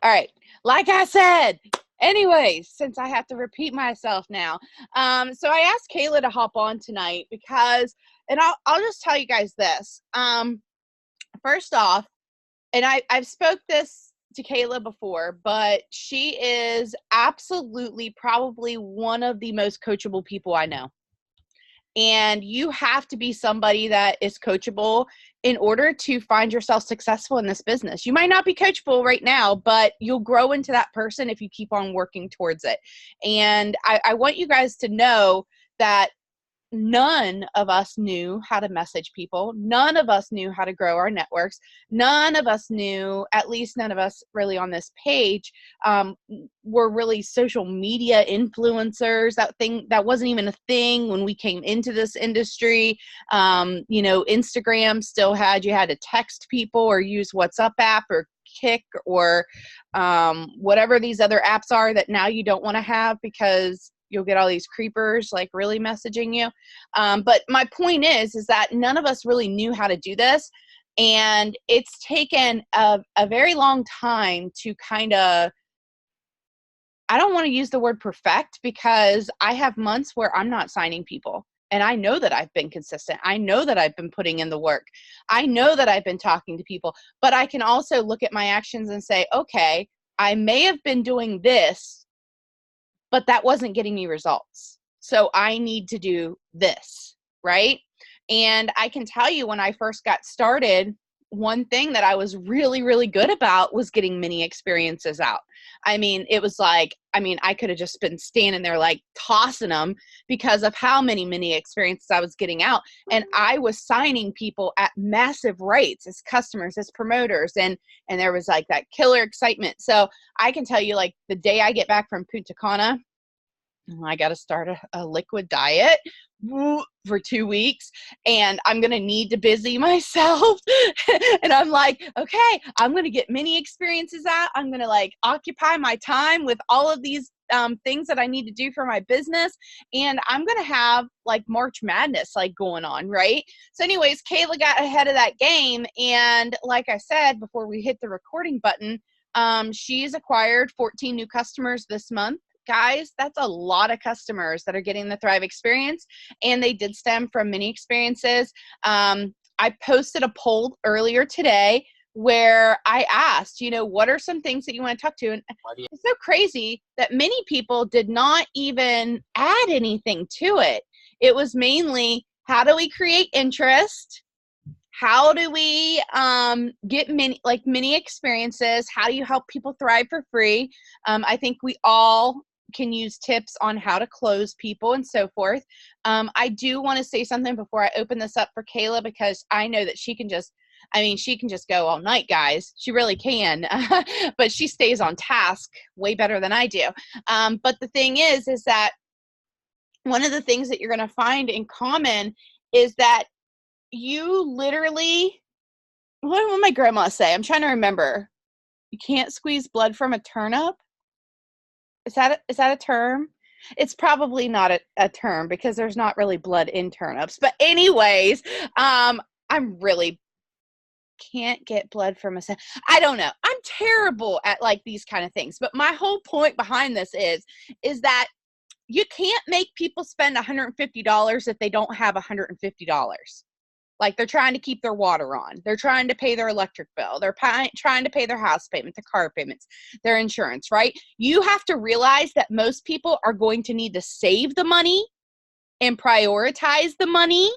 All right. Like I said, anyways, since I have to repeat myself now. So I asked Kayla to hop on tonight because, and I'll just tell you guys this. First off, and I've spoke this to Kayla before, but she is absolutely probably one of the most coachable people I know. And you have to be somebody that is coachable in order to find yourself successful in this business. You might not be coachable right now, but you'll grow into that person if you keep on working towards it. And I want you guys to know that none of us knew how to message people. None of us knew how to grow our networks. None of us knew, at least none of us really on this page, were really social media influencers. That wasn't even a thing when we came into this industry. Instagram still you had to text people or use WhatsApp app or Kick or whatever these other apps are that now you don't want to have because you'll get all these creepers like really messaging you. But my point is that none of us really knew how to do this. And it's taken a very long time to kind of, I don't want to use the word perfect because I have months where I'm not signing people. And I know that I've been consistent. I know that I've been putting in the work. I know that I've been talking to people, but I can also look at my actions and say, okay, I may have been doing this, but that wasn't getting me results. So I need to do this, right? And I can tell you when I first got started, one thing that I was really, really good about was getting mini experiences out. It was like, I could have just been standing there like tossing them because of how many mini experiences I was getting out. And I was signing people at massive rates as customers, as promoters. And there was like that killer excitement. So I can tell you, like, the day I get back from Punta Cana, I got to start a liquid diet for 2 weeks, and I'm going to need to busy myself. And I'm like, okay, I'm going to get many experiences out. I'm going to like occupy my time with all of these things that I need to do for my business. And I'm going to have like March Madness like going on. Right. So anyways, Kayla got ahead of that game. And like I said, before we hit the recording button, she's acquired 14 new customers this month. Guys, that's a lot of customers that are getting the Thrive experience, and they did stem from mini experiences. I posted a poll earlier today where I asked, what are some things that you want to talk to? And it's so crazy that many people did not even add anything to it. It was mainly, how do we create interest? How do we get mini experiences? How do you help people thrive for free? I think we all can use tips on how to close people and so forth. I do want to say something before I open this up for Kayla, because I know that she can just go all night, guys. She really can. But she stays on task way better than I do. But the thing is that one of the things that you're going to find in common is that you literally, what did my grandma say? I'm trying to remember. You can't squeeze blood from a turnip. Is that a term? It's probably not a term because there's not really blood in turnips. But anyways, I'm really can't get blood from I don't know. I'm terrible at like these kind of things. But my whole point behind this is that you can't make people spend $150 if they don't have $150. Like, they're trying to keep their water on. They're trying to pay their electric bill. They're trying to pay their house payment, the car payments, their insurance, right? You have to realize that most people are going to need to save the money and prioritize the money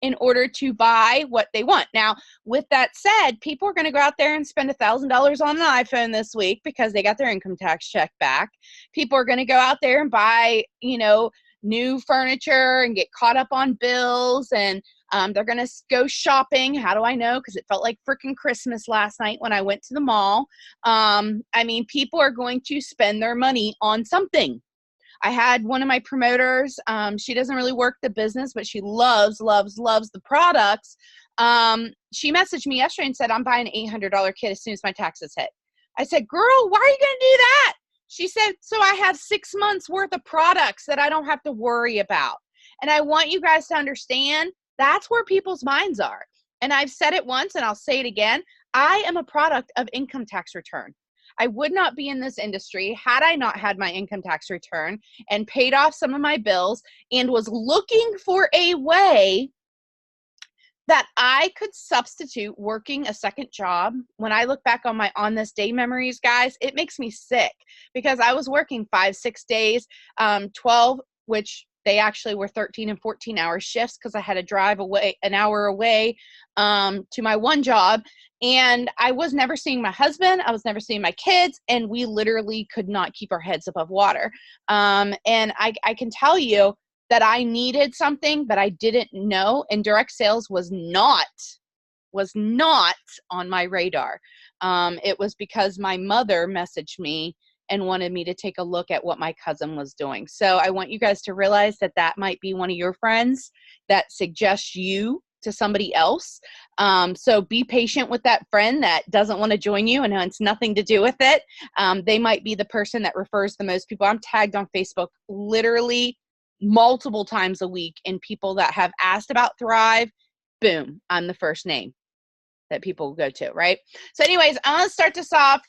in order to buy what they want. Now, with that said, people are going to go out there and spend $1,000 on an iPhone this week because they got their income tax check back. People are going to go out there and buy, new furniture and get caught up on bills, and they're going to go shopping. How do I know? Because it felt like freaking Christmas last night when I went to the mall. People are going to spend their money on something. I had one of my promoters. She doesn't really work the business, but she loves the products. She messaged me yesterday and said, I'm buying an $800 kit as soon as my taxes hit. I said, girl, why are you going to do that? She said, so I have 6 months worth of products that I don't have to worry about. And I want you guys to understand that's where people's minds are. And I've said it once and I'll say it again. I am a product of income tax return. I would not be in this industry had I not had my income tax return and paid off some of my bills and was looking for a way that I could substitute working a second job. When I look back on my on this day memories, guys, it makes me sick because I was working 5-6 days, 12, which they actually were 13 and 14-hour shifts because I had to drive away an hour away to my one job. And I was never seeing my husband. I was never seeing my kids. And we literally could not keep our heads above water. And I can tell you that I needed something, but I didn't know. And direct sales was not on my radar. It was because my mother messaged me and wanted me to take a look at what my cousin was doing. So I want you guys to realize that that might be one of your friends that suggests you to somebody else. So be patient with that friend that doesn't want to join you and wants nothing to do with it. They might be the person that refers the most people. I'm tagged on Facebook literally multiple times a week in people that have asked about Thrive. Boom, I'm the first name that people go to, right? So anyways, I'm going to start this off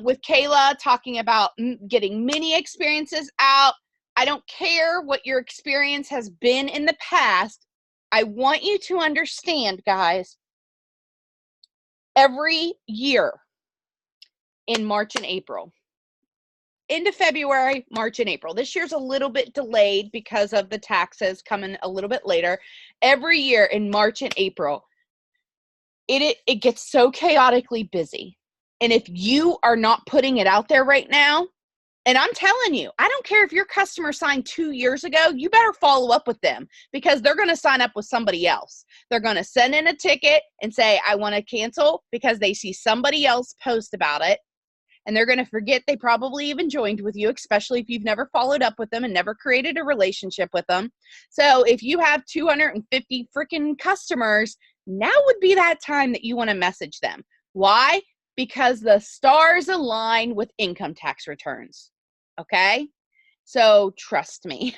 with Kayla talking about getting mini experiences out. I don't care what your experience has been in the past. I want you to understand, guys, every year in March and April, into February, March, and April. This year's a little bit delayed because of the taxes coming a little bit later. Every year in March and April, it gets so chaotically busy. And if you are not putting it out there right now, and I'm telling you, I don't care if your customer signed 2 years ago, you better follow up with them because they're going to sign up with somebody else. They're going to send in a ticket and say, I want to cancel because they see somebody else post about it. And they're going to forget they probably even joined with you, especially if you've never followed up with them and never created a relationship with them. So if you have 250 freaking customers, now would be that time that you want to message them. Why? Because the stars align with income tax returns. Okay? So trust me.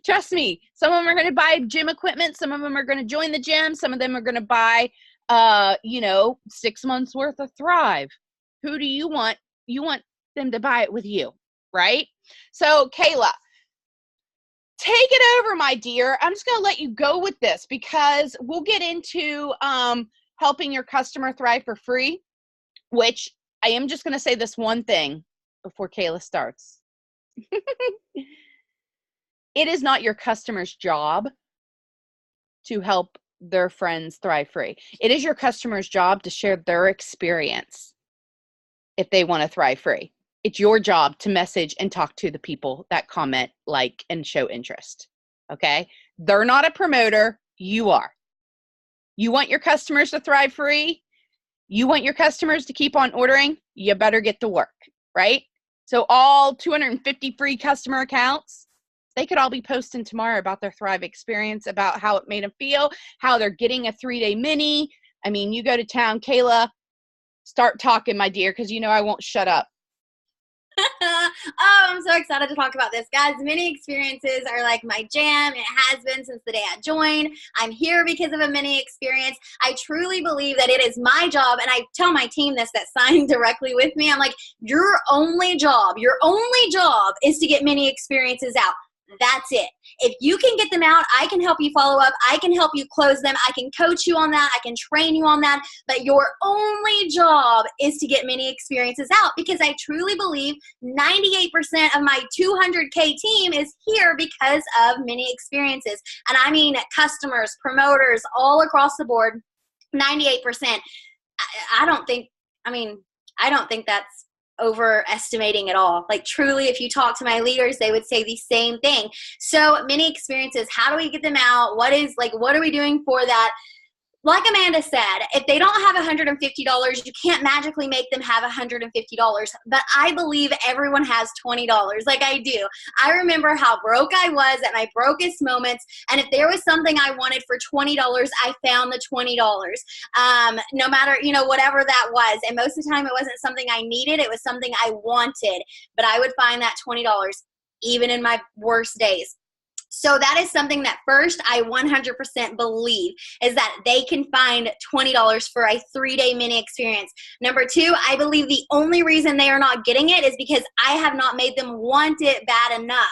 Trust me. Some of them are going to buy gym equipment. Some of them are going to join the gym. Some of them are going to buy, 6 months worth of Thrive. Who do you want? You want them to buy it with you, right? So Kayla, take it over, my dear. I'm just going to let you go with this because we'll get into helping your customer thrive for free, which I am just going to say this one thing before Kayla starts. It is not your customer's job to help their friends thrive free. It is your customer's job to share their experience if they want to thrive free. It's your job to message and talk to the people that comment, like, and show interest. Okay? They're not a promoter. You are. You want your customers to thrive free? You want your customers to keep on ordering? You better get to work, right? So all 250 free customer accounts, they could all be posting tomorrow about their Thrive experience, about how it made them feel, how they're getting a 3-day mini. I mean, you go to town, Kayla, start talking, my dear, because you know I won't shut up. Oh, I'm so excited to talk about this. Guys, mini experiences are like my jam. It has been since the day I joined. I'm here because of a mini experience. I truly believe that it is my job, and I tell my team this that signed directly with me. I'm like, your only job is to get mini experiences out. That's it. If you can get them out, I can help you follow up. I can help you close them. I can coach you on that. I can train you on that. But your only job is to get mini experiences out, because I truly believe 98% of my 200K team is here because of mini experiences. And I mean customers, promoters, all across the board, 98%. I don't think that's overestimating at all. Like, truly, if you talk to my leaders, they would say the same thing. So mini experiences, how do we get them out? What are we doing for that? Like Amanda said, if they don't have $150, you can't magically make them have $150. But I believe everyone has $20, like I do. I remember how broke I was at my brokest moments, and if there was something I wanted for $20, I found the $20. No matter, whatever that was. And most of the time it wasn't something I needed, it was something I wanted. But I would find that $20 even in my worst days. So that is something that first I 100% believe is that they can find $20 for a 3-day mini experience. Number two, I believe the only reason they are not getting it is because I have not made them want it bad enough.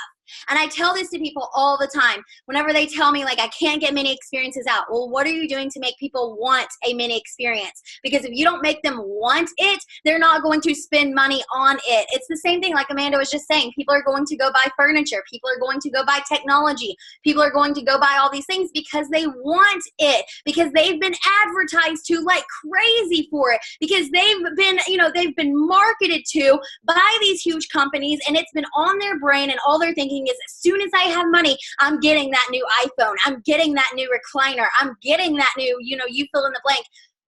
And I tell this to people all the time. Whenever they tell me, like, I can't get mini experiences out. Well, what are you doing to make people want a mini experience? Because if you don't make them want it, they're not going to spend money on it. It's the same thing like Amanda was just saying. People are going to go buy furniture. People are going to go buy technology. People are going to go buy all these things because they want it, because they've been advertised to like crazy for it, because they've been marketed to by these huge companies, and it's been on their brain, and all they're thinking is, as soon as I have money, I'm getting that new iPhone. I'm getting that new recliner. I'm getting that new, you fill in the blank.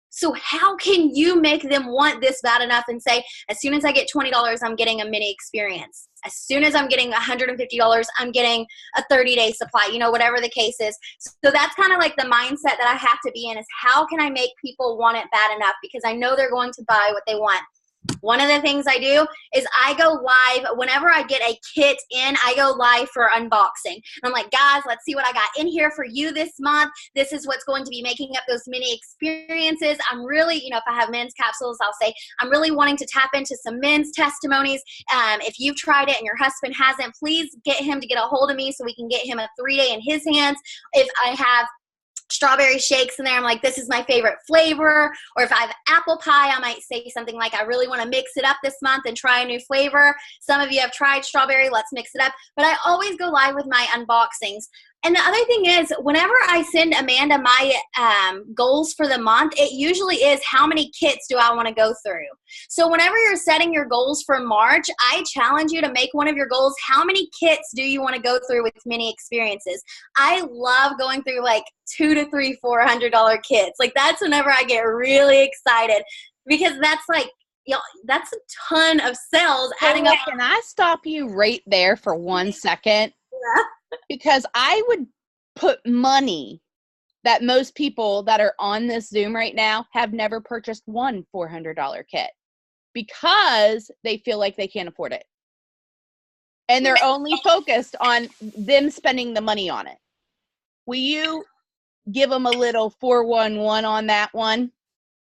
So how can you make them want this bad enough and say, as soon as I get $20, I'm getting a mini experience. As soon as I'm getting $150, I'm getting a 30-day supply, whatever the case is. So that's kind of like the mindset that I have to be in, is how can I make people want it bad enough? Because I know they're going to buy what they want. One of the things I do is I go live whenever I get a kit in. I go live for unboxing. And I'm like, guys, let's see what I got in here for you this month. This is what's going to be making up those mini experiences. I'm really, if I have men's capsules, I'll say I'm really wanting to tap into some men's testimonies. If you've tried it and your husband hasn't, please get him to get a hold of me so we can get him a 3-day in his hands. If I have strawberry shakes in there, I'm like, this is my favorite flavor. Or if I have apple pie, I might say something like, I really want to mix it up this month and try a new flavor. Some of you have tried strawberry, let's mix it up. But I always go live with my unboxings. And the other thing is, whenever I send Amanda my goals for the month, it usually is, how many kits do I want to go through? So whenever you're setting your goals for March, I challenge you to make one of your goals, how many kits do you want to go through with mini experiences? I love going through like $200 to $400 kits. Like, that's whenever I get really excited, because that's like, that's a ton of sales adding up. Can I stop you right there for 1 second? Yeah. Because I would put money that most people that are on this Zoom right now have never purchased one $400 kit because they feel like they can't afford it. And they're only focused on them spending the money on it. Will you give them a little 411 on that one?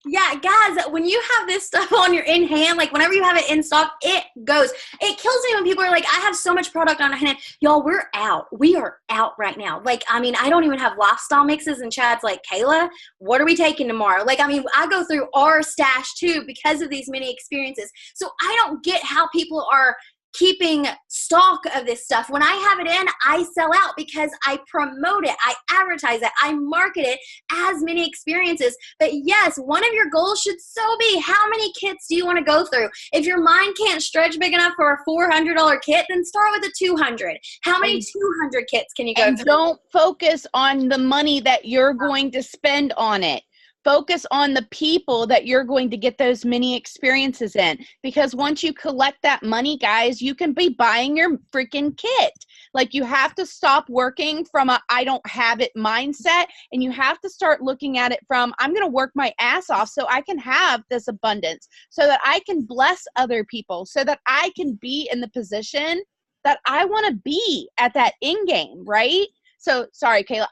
Yeah, guys, when you have this stuff on your in hand, like whenever you have it in stock, it goes. It kills me when people are like, I have so much product on hand. Y'all, we're out. We are out right now. Like, I mean, I don't even have lifestyle mixes, and Chad's like, Kayla, what are we taking tomorrow? Like, I mean, I go through our stash too because of these mini experiences. So I don't get how people are keeping stock of this stuff. When I have it in, I sell out because I promote it, I advertise it, I market it as mini experiences. But yes, one of your goals should so be, how many kits do you want to go through? If your mind can't stretch big enough for a $400 kit, then start with a 200. How many 200 kits can you go through? Don't focus on the money that you're going to spend on it. Focus on the people that you're going to get those mini experiences in. Because once you collect that money, guys, you can be buying your freaking kit. Like, you have to stop working from a I don't have it mindset, and you have to start looking at it from, I'm going to work my ass off so I can have this abundance, so that I can bless other people, so that I can be in the position that I want to be at that end game, right? So, sorry, Kayla.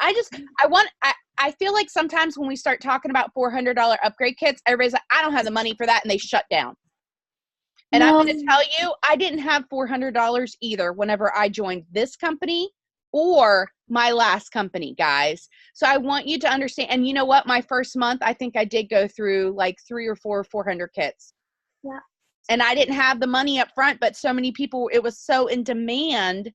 I feel like sometimes when we start talking about $400 upgrade kits, everybody's like, I don't have the money for that, and they shut down. And I'm going to tell you, I didn't have $400 either whenever I joined this company or my last company, guys. So I want you to understand. And you know what? My first month, I think I did go through like 3 or 4 400 kits. Yeah. And I didn't have the money up front, but so many people, it was so in demand.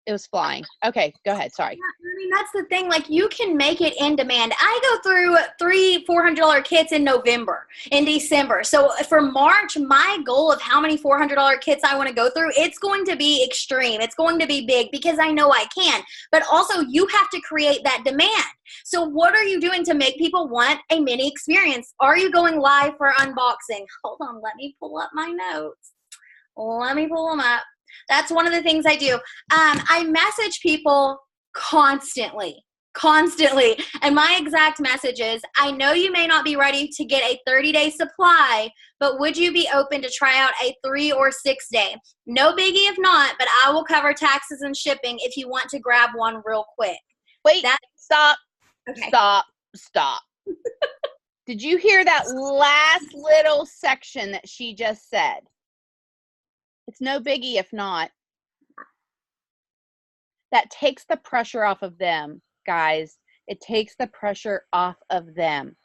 It was flying. Okay, go ahead. Sorry. Yeah, I mean, that's the thing. Like, you can make it in demand. I go through 3 $400 kits in November, in December. So for March, my goal of how many $400 kits I want to go through, it's going to be extreme. It's going to be big because I know I can. But also, you have to create that demand. So what are you doing to make people want a mini experience? Are you going live for unboxing? Hold on, let me pull up my notes. Let me pull them up. That's one of the things I do. I message people constantly. constantly. And my exact message is, I know you may not be ready to get a 30-day supply, but would you be open to try out a 3 or 6 day? No biggie if not, but I will cover taxes and shipping if you want to grab one real quick. Wait, stop. Okay. Stop. Did you hear that last little section that she just said? It's no biggie if not. That takes the pressure off of them, guys. It takes the pressure off of them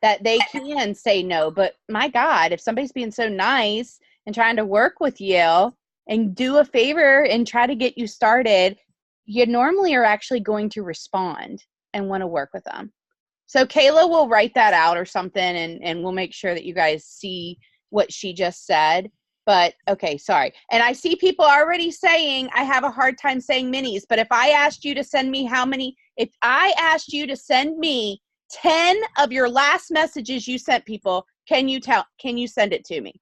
that they can say no. But my God, if somebody's being so nice and trying to work with you and do a favor and try to get you started, you normally are actually going to respond and want to work with them. So Kayla will write that out or something, and we'll make sure that you guys see what she just said. But okay, sorry. And I see people already saying I have a hard time saying minis, but if I asked you to send me if I asked you to send me 10 of your last messages you sent people, can you send it to me?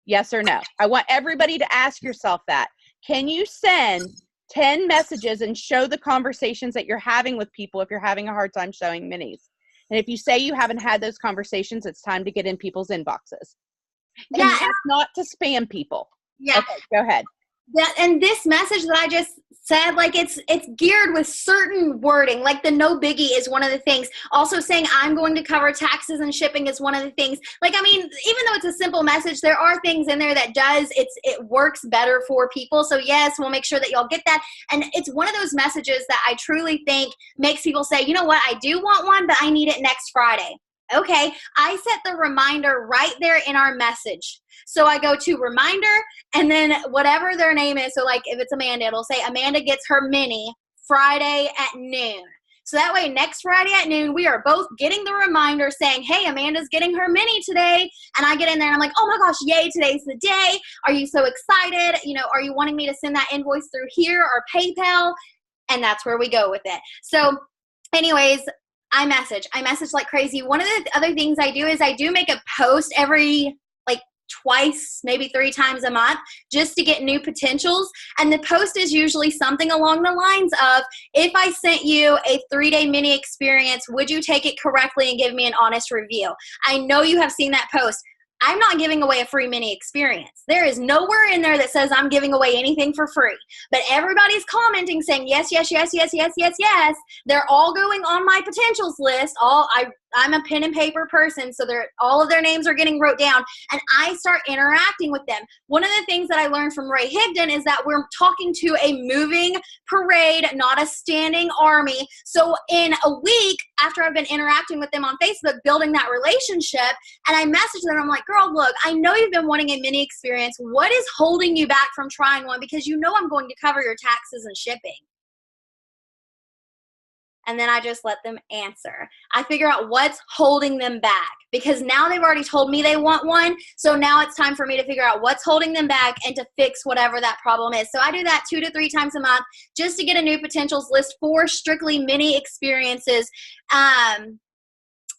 Yes or no? I want everybody to ask yourself that. Can you send 10 messages and show the conversations that you're having with people if you're having a hard time showing minis? And if you say you haven't had those conversations, it's time to get in people's inboxes. Yeah, and that's not to spam people. Yeah. Okay, go ahead. And this message that I just said, like it's geared with certain wording, like the no biggie is one of the things. Also saying I'm going to cover taxes and shipping is one of the things. Like, I mean, even though it's a simple message, there are things in there that it works better for people. So yes, we'll make sure that y'all get that. And it's one of those messages that I truly think makes people say, you know what, I do want one, but I need it next Friday. Okay, I set the reminder right there in our message. So I go to reminder and then whatever their name is. So like if it's Amanda, it'll say Amanda gets her mini Friday at noon. So that way next Friday at noon, we are both getting the reminder saying, hey, Amanda's getting her mini today. And I get in there and I'm like, oh my gosh, yay, today's the day. Are you so excited? You know, are you wanting me to send that invoice through here or PayPal? And that's where we go with it. So anyways, I message like crazy. One of the other things I do is I do make a post every like twice, maybe 3 times a month just to get new potentials. And the post is usually something along the lines of, if I sent you a 3-day mini experience, would you take it correctly and give me an honest review? I know you have seen that post. I'm not giving away a free mini experience. There is nowhere in there that says I'm giving away anything for free. But everybody's commenting saying yes, yes, yes, yes, yes, yes, yes. They're all going on my potentials list. I'm a pen and paper person, so all of their names are getting wrote down, and I start interacting with them. One of the things that I learned from Ray Higdon is that we're talking to a moving parade, not a standing army. So in a week, after I've been interacting with them on Facebook, building that relationship, and I message them, I'm like, girl, look, I know you've been wanting a mini experience. What is holding you back from trying one? Because you know I'm going to cover your taxes and shipping. And then I just let them answer. I figure out what's holding them back, because now they've already told me they want one. So now it's time for me to figure out what's holding them back and to fix whatever that problem is. So I do that 2 to 3 times a month just to get a new potentials list for strictly mini experiences,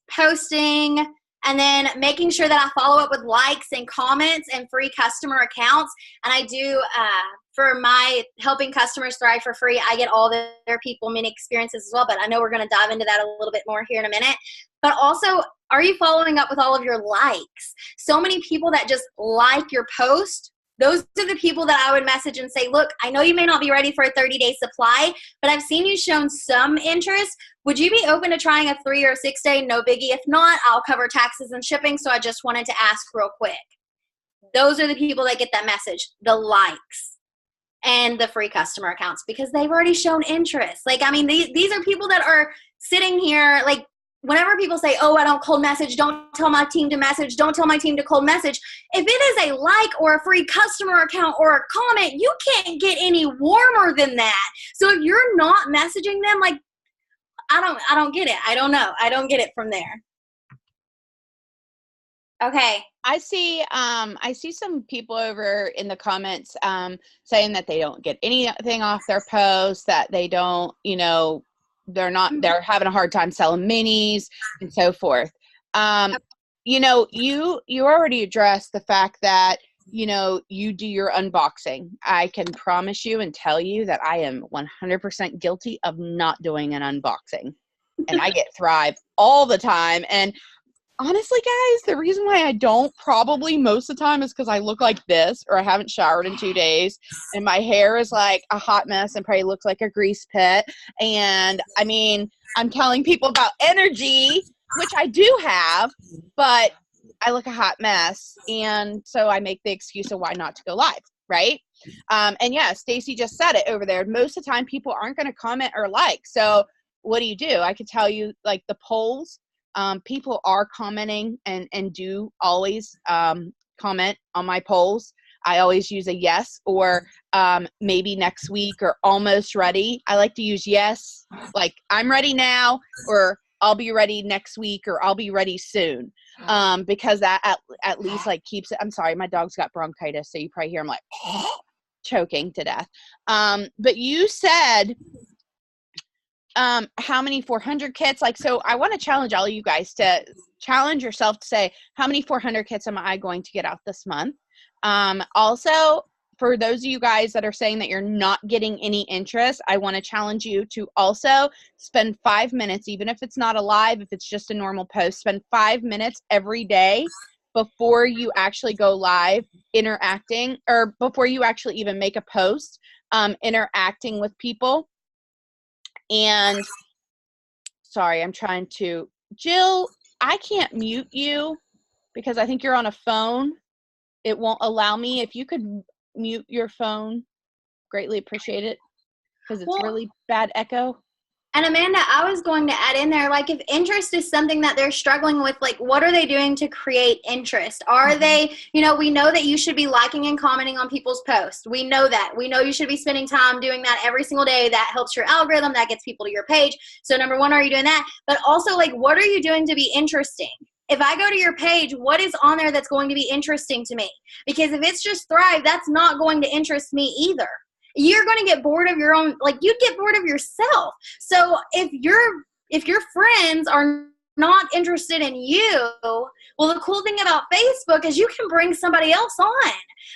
posting, and then making sure that I follow up with likes and comments and free customer accounts. And I do, for my helping customers thrive for free, I get all their people mini experiences as well. But I know we're going to dive into that a little bit more here in a minute. But also, are you following up with all of your likes? So many people that just like your post, those are the people that I would message and say, look, I know you may not be ready for a 30-day supply, but I've seen you shown some interest. Would you be open to trying a 3 or 6 day? No biggie. If not, I'll cover taxes and shipping. So I just wanted to ask real quick. Those are the people that get that message, the likes and the free customer accounts, because they've already shown interest. Like, I mean, these are people that are sitting here, like, whenever people say, oh, I don't cold message, don't tell my team to message, don't tell my team to cold message. If it is a like or a free customer account or a comment, you can't get any warmer than that. So if you're not messaging them, like, I don't get it. I don't know. I don't get it from there. Okay. I see some people over in the comments saying that they don't get anything off their posts, that they don't, they're having a hard time selling minis and so forth. You already addressed the fact that, you do your unboxing. I can promise you and tell you that I am 100% guilty of not doing an unboxing. and I get Thrive all the time. And honestly, guys, the reason why I don't probably most of the time is because I look like this, or I haven't showered in 2 days, and my hair is like a hot mess and probably looks like a grease pit. And I mean, I'm telling people about energy, which I do have, but I look a hot mess. And so I make the excuse of why not to go live, right? And yeah, Stacy just said it over there. Most of the time, people aren't going to comment or like. So what do? I could tell you, like, the polls, people are commenting and do always comment on my polls. I always use a yes, or maybe next week, or almost ready. I like to use yes, like I'm ready now, or I'll be ready next week, or I'll be ready soon, because that at least like keeps it. I'm sorry, my dog's got bronchitis, so you probably hear him like choking to death. But you said how many 400 kits? Like, so I want to challenge all of you guys to challenge yourself to say, how many 400 kits am I going to get out this month? Also, for those of you guys that are saying that you're not getting any interest, I want to challenge you to also spend 5 minutes, even if it's not a live, if it's just a normal post, spend 5 minutes every day before you actually go live interacting, or before you actually even make a post, interacting with people. And sorry, I'm trying to, Jill, I can't mute you because I think you're on a phone. It won't allow me. If you could mute your phone, greatly appreciate it, because it's really bad echo. And Amanda, I was going to add in there, like, if interest is something that they're struggling with, like, what are they doing to create interest? Are they, we know that you should be liking and commenting on people's posts. We know that. We know you should be spending time doing that every single day. That helps your algorithm. That gets people to your page. So number one, are you doing that? But also, like, what are you doing to be interesting? If I go to your page, what is on there that's going to be interesting to me? Because if it's just Thrive, that's not going to interest me either. You're going to get bored of your own, like, you'd get bored of yourself. So if your friends are not interested in you, well, the cool thing about Facebook is you can bring somebody else on.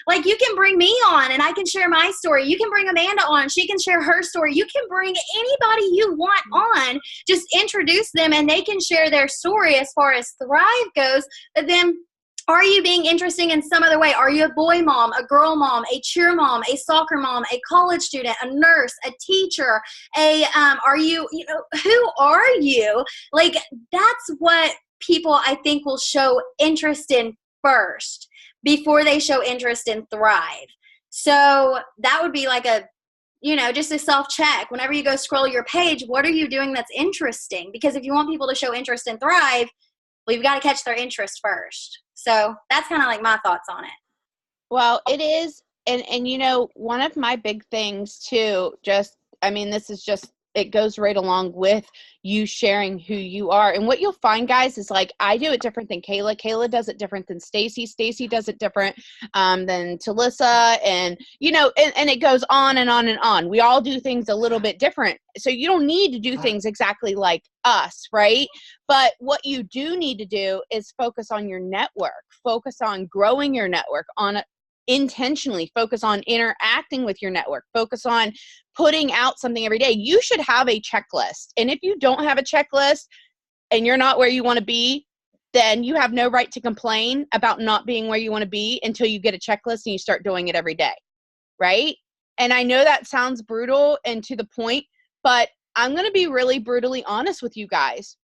Like, you can bring me on and I can share my story. You can bring Amanda on. She can share her story. You can bring anybody you want on. Just introduce them and they can share their story as far as Thrive goes. But then, are you being interesting in some other way? Are you a boy mom, a girl mom, a cheer mom, a soccer mom, a college student, a nurse, a teacher? Are you, who are you? Like, that's what people, I think, will show interest in first before they show interest in Thrive. So that would be like a, just a self-check. Whenever you go scroll your page, what are you doing that's interesting? Because if you want people to show interest in Thrive, well, you've got to catch their interest first. So that's kind of like my thoughts on it. Well, it is. And one of my big things too, this is just, it goes right along with you sharing who you are. And what you'll find, guys, is like, I do it different than Kayla. Kayla does it different than Stacy. Stacy does it different than Talissa. And, and it goes on and on and on. We all do things a little bit different. So you don't need to do things exactly like us, right? But what you do need to do is focus on your network, focus on growing your network, intentionally focus on interacting with your network, focus on putting out something every day. You should have a checklist. And if you don't have a checklist and you're not where you want to be, then you have no right to complain about not being where you want to be until you get a checklist and you start doing it every day, right? And I know that sounds brutal and to the point, but I'm going to be really brutally honest with you guys.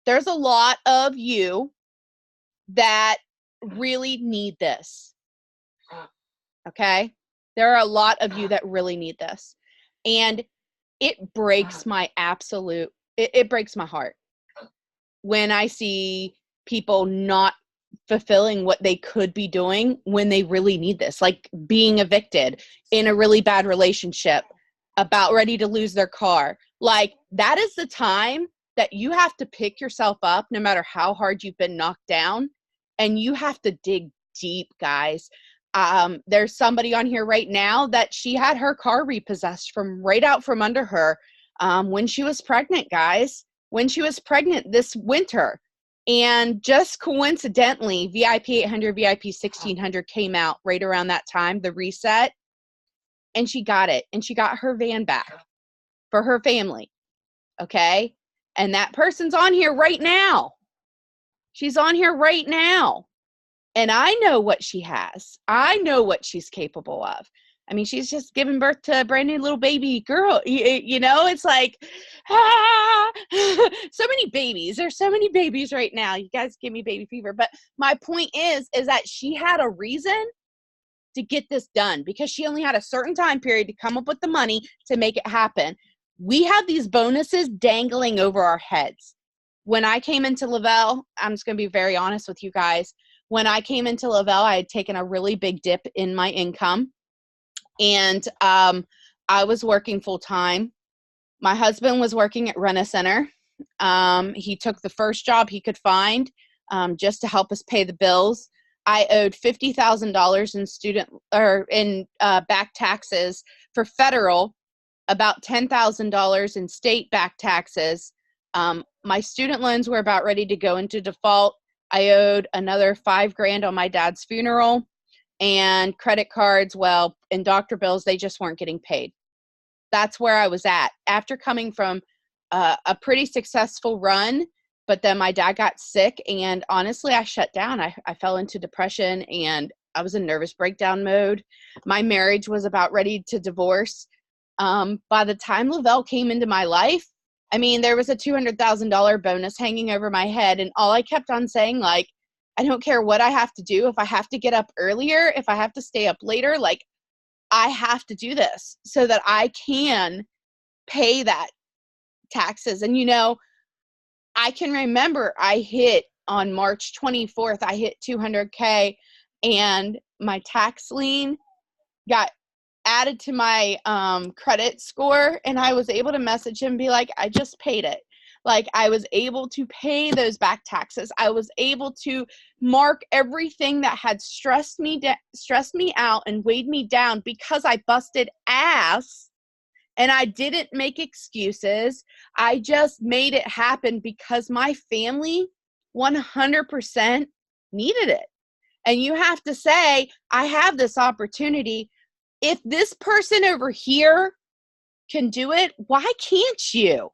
There's a lot of you that really need this. Okay? There are a lot of you that really need this. And it breaks my it breaks my heart when I see people not fulfilling what they could be doing when they really need this, like being evicted, in a really bad relationship, about ready to lose their car. Like, that is the time that you have to pick yourself up no matter how hard you've been knocked down, and you have to dig deep, guys. There's somebody on here right now that she had her car repossessed from right out from under her when she was pregnant, guys, when she was pregnant this winter. And just coincidentally, VIP 800, VIP 1600 came out right around that time, the reset, and she got it. And she got her van back for her family. Okay. And that person's on here right now. She's on here right now. And I know what she has. I know what she's capable of. I mean, she's just given birth to a brand new little baby girl. You know, it's like, ah, so many babies. There's so many babies right now. You guys give me baby fever. But my point is that she had a reason to get this done because she only had a certain time period to come up with the money to make it happen. We have these bonuses dangling over our heads. When I came into Lavelle, I'm just going to be very honest with you guys. When I came into Lavelle, I had taken a really big dip in my income, and I was working full time. My husband was working at Rent-A-Center. He took the first job he could find just to help us pay the bills. I owed $50,000 in student or in back taxes for federal, about $10,000 in state back taxes. My student loans were about ready to go into default. I owed another $5,000 on my dad's funeral, and credit cards, well, and doctor bills, they just weren't getting paid. That's where I was at after coming from a pretty successful run. But then my dad got sick, and honestly, I shut down. I fell into depression, and I was in nervous breakdown mode. My marriage was about ready to divorce. By the time Lavelle came into my life, I mean, there was a $200,000 bonus hanging over my head, and all I kept on saying, like, I don't care what I have to do. If I have to get up earlier, if I have to stay up later, like, I have to do this so that I can pay that taxes. And, you know, I can remember I hit on March 24th, I hit 200K, and my tax lien got added to my credit score, and I was able to message him and be like, I just paid it. Like, I was able to pay those back taxes. I was able to mark everything that had stressed me out and weighed me down because I busted ass, and I didn't make excuses. I just made it happen because my family 100% needed it. And you have to say, I have this opportunity. If this person over here can do it, why can't you?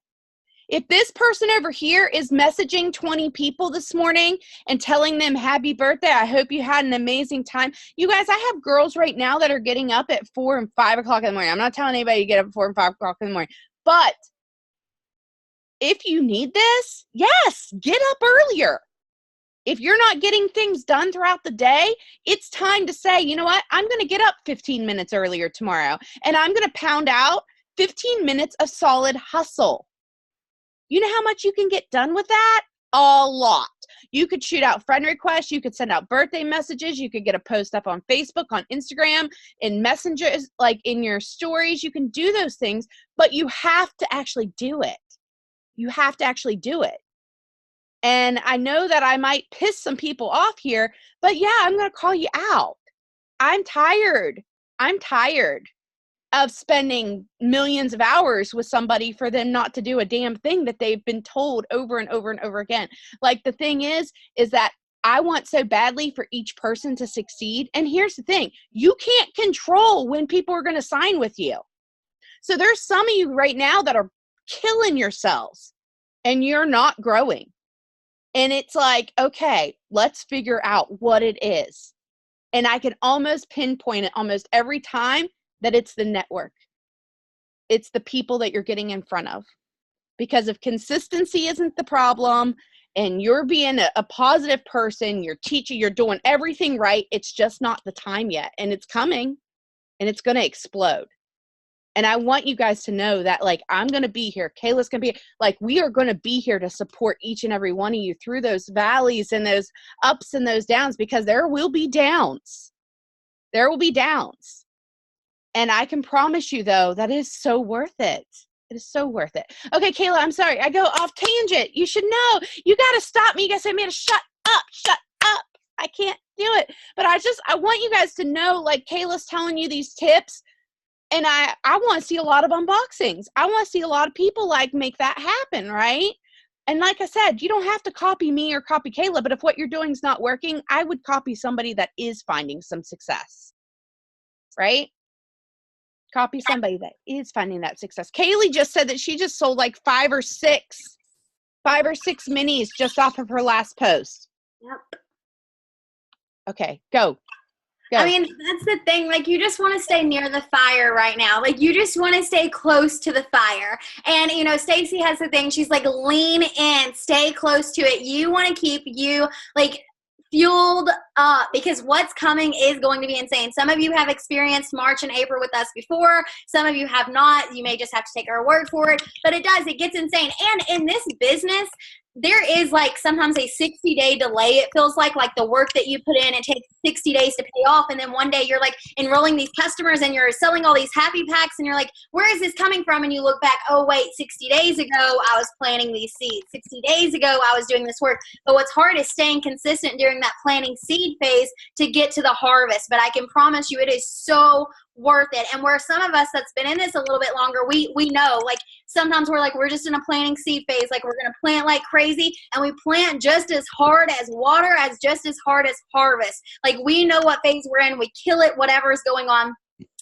If this person over here is messaging 20 people this morning and telling them happy birthday, I hope you had an amazing time. You guys, I have girls right now that are getting up at 4 and 5 o'clock in the morning. I'm not telling anybody to get up at 4 and 5 o'clock in the morning. But if you need this, yes, get up earlier. If you're not getting things done throughout the day, it's time to say, you know what? I'm going to get up 15 minutes earlier tomorrow, and I'm going to pound out 15 minutes of solid hustle. You know how much you can get done with that? A lot. You could shoot out friend requests. You could send out birthday messages. You could get a post up on Facebook, on Instagram, in messengers, like in your stories. You can do those things, but you have to actually do it. You have to actually do it. And I know that I might piss some people off here, but yeah, I'm going to call you out. I'm tired. I'm tired of spending millions of hours with somebody for them not to do a damn thing that they've been told over and over and over again. Like, the thing is that I want so badly for each person to succeed. And here's the thing, you can't control when people are going to sign with you. So there's some of you right now that are killing yourselves and you're not growing. And it's like, okay, let's figure out what it is. And I can almost pinpoint it almost every time that it's the network. It's the people that you're getting in front of. Because if consistency isn't the problem and you're being a positive person, you're teaching, you're doing everything right, it's just not the time yet. And it's coming, and it's going to explode. And I want you guys to know that, like, I'm going to be here. Kayla's going to be, like, we are going to be here to support each and every one of you through those valleys and those ups and those downs, because there will be downs. There will be downs. And I can promise you, though, that is so worth it. It is so worth it. Okay, Kayla, I'm sorry. I go off tangent. You should know. You got to stop me. You guys say me to shut up. Shut up. I can't do it. But I want you guys to know, like, Kayla's telling you these tips. And I want to see a lot of unboxings. I want to see a lot of people, like, make that happen, right? And like I said, you don't have to copy me or copy Kayla, but if what you're doing is not working, I would copy somebody that is finding some success, right? Copy somebody that is finding that success. Kaylee just said that she just sold like 5 or 6 5 or 6 minis just off of her last post. Yep. Okay, go. I mean, that's the thing. Like, you just want to stay near the fire right now. Like, you just want to stay close to the fire. And, you know, Stacy has the thing. She's like, lean in, stay close to it. You want to keep you, like, fueled up, because what's coming is going to be insane. Some of you have experienced March and April with us before. Some of you have not. You may just have to take our word for it. But it does. It gets insane. And in this business, there is like sometimes a 60-day delay. It feels like the work that you put in, it takes 60 days to pay off. And then one day you're like enrolling these customers and you're selling all these happy packs and you're like, where is this coming from? And you look back, oh wait, 60 days ago I was planting these seeds. 60 days ago I was doing this work. But what's hard is staying consistent during that planting seed phase to get to the harvest. But I can promise you it is so worth it. And where some of us that's been in this a little bit longer, we know, like, sometimes we're like, we're just in a planting seed phase, like we're going to plant like crazy, and we plant just as hard as water, as just as hard as harvest. Like, we know what phase we're in, we kill it, whatever is going on,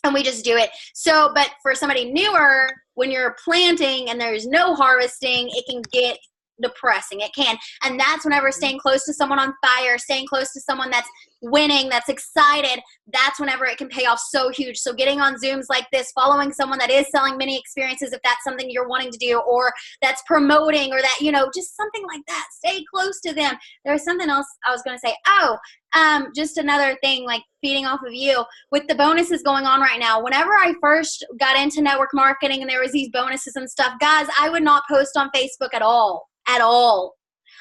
and we just do it. So, but for somebody newer, when you're planting and there's no harvesting, it can get depressing. It can. And that's whenever staying close to someone on fire, staying close to someone that's winning, that's excited, that's whenever it can pay off so huge. So getting on Zooms like this, following someone that is selling mini experiences, if that's something you're wanting to do, or that's promoting, or that, you know, just something like that, stay close to them. There's something else I was going to say. Just another thing, like feeding off of you with the bonuses going on right now. Whenever I first got into network marketing and there was these bonuses and stuff, guys, I would not post on Facebook at all.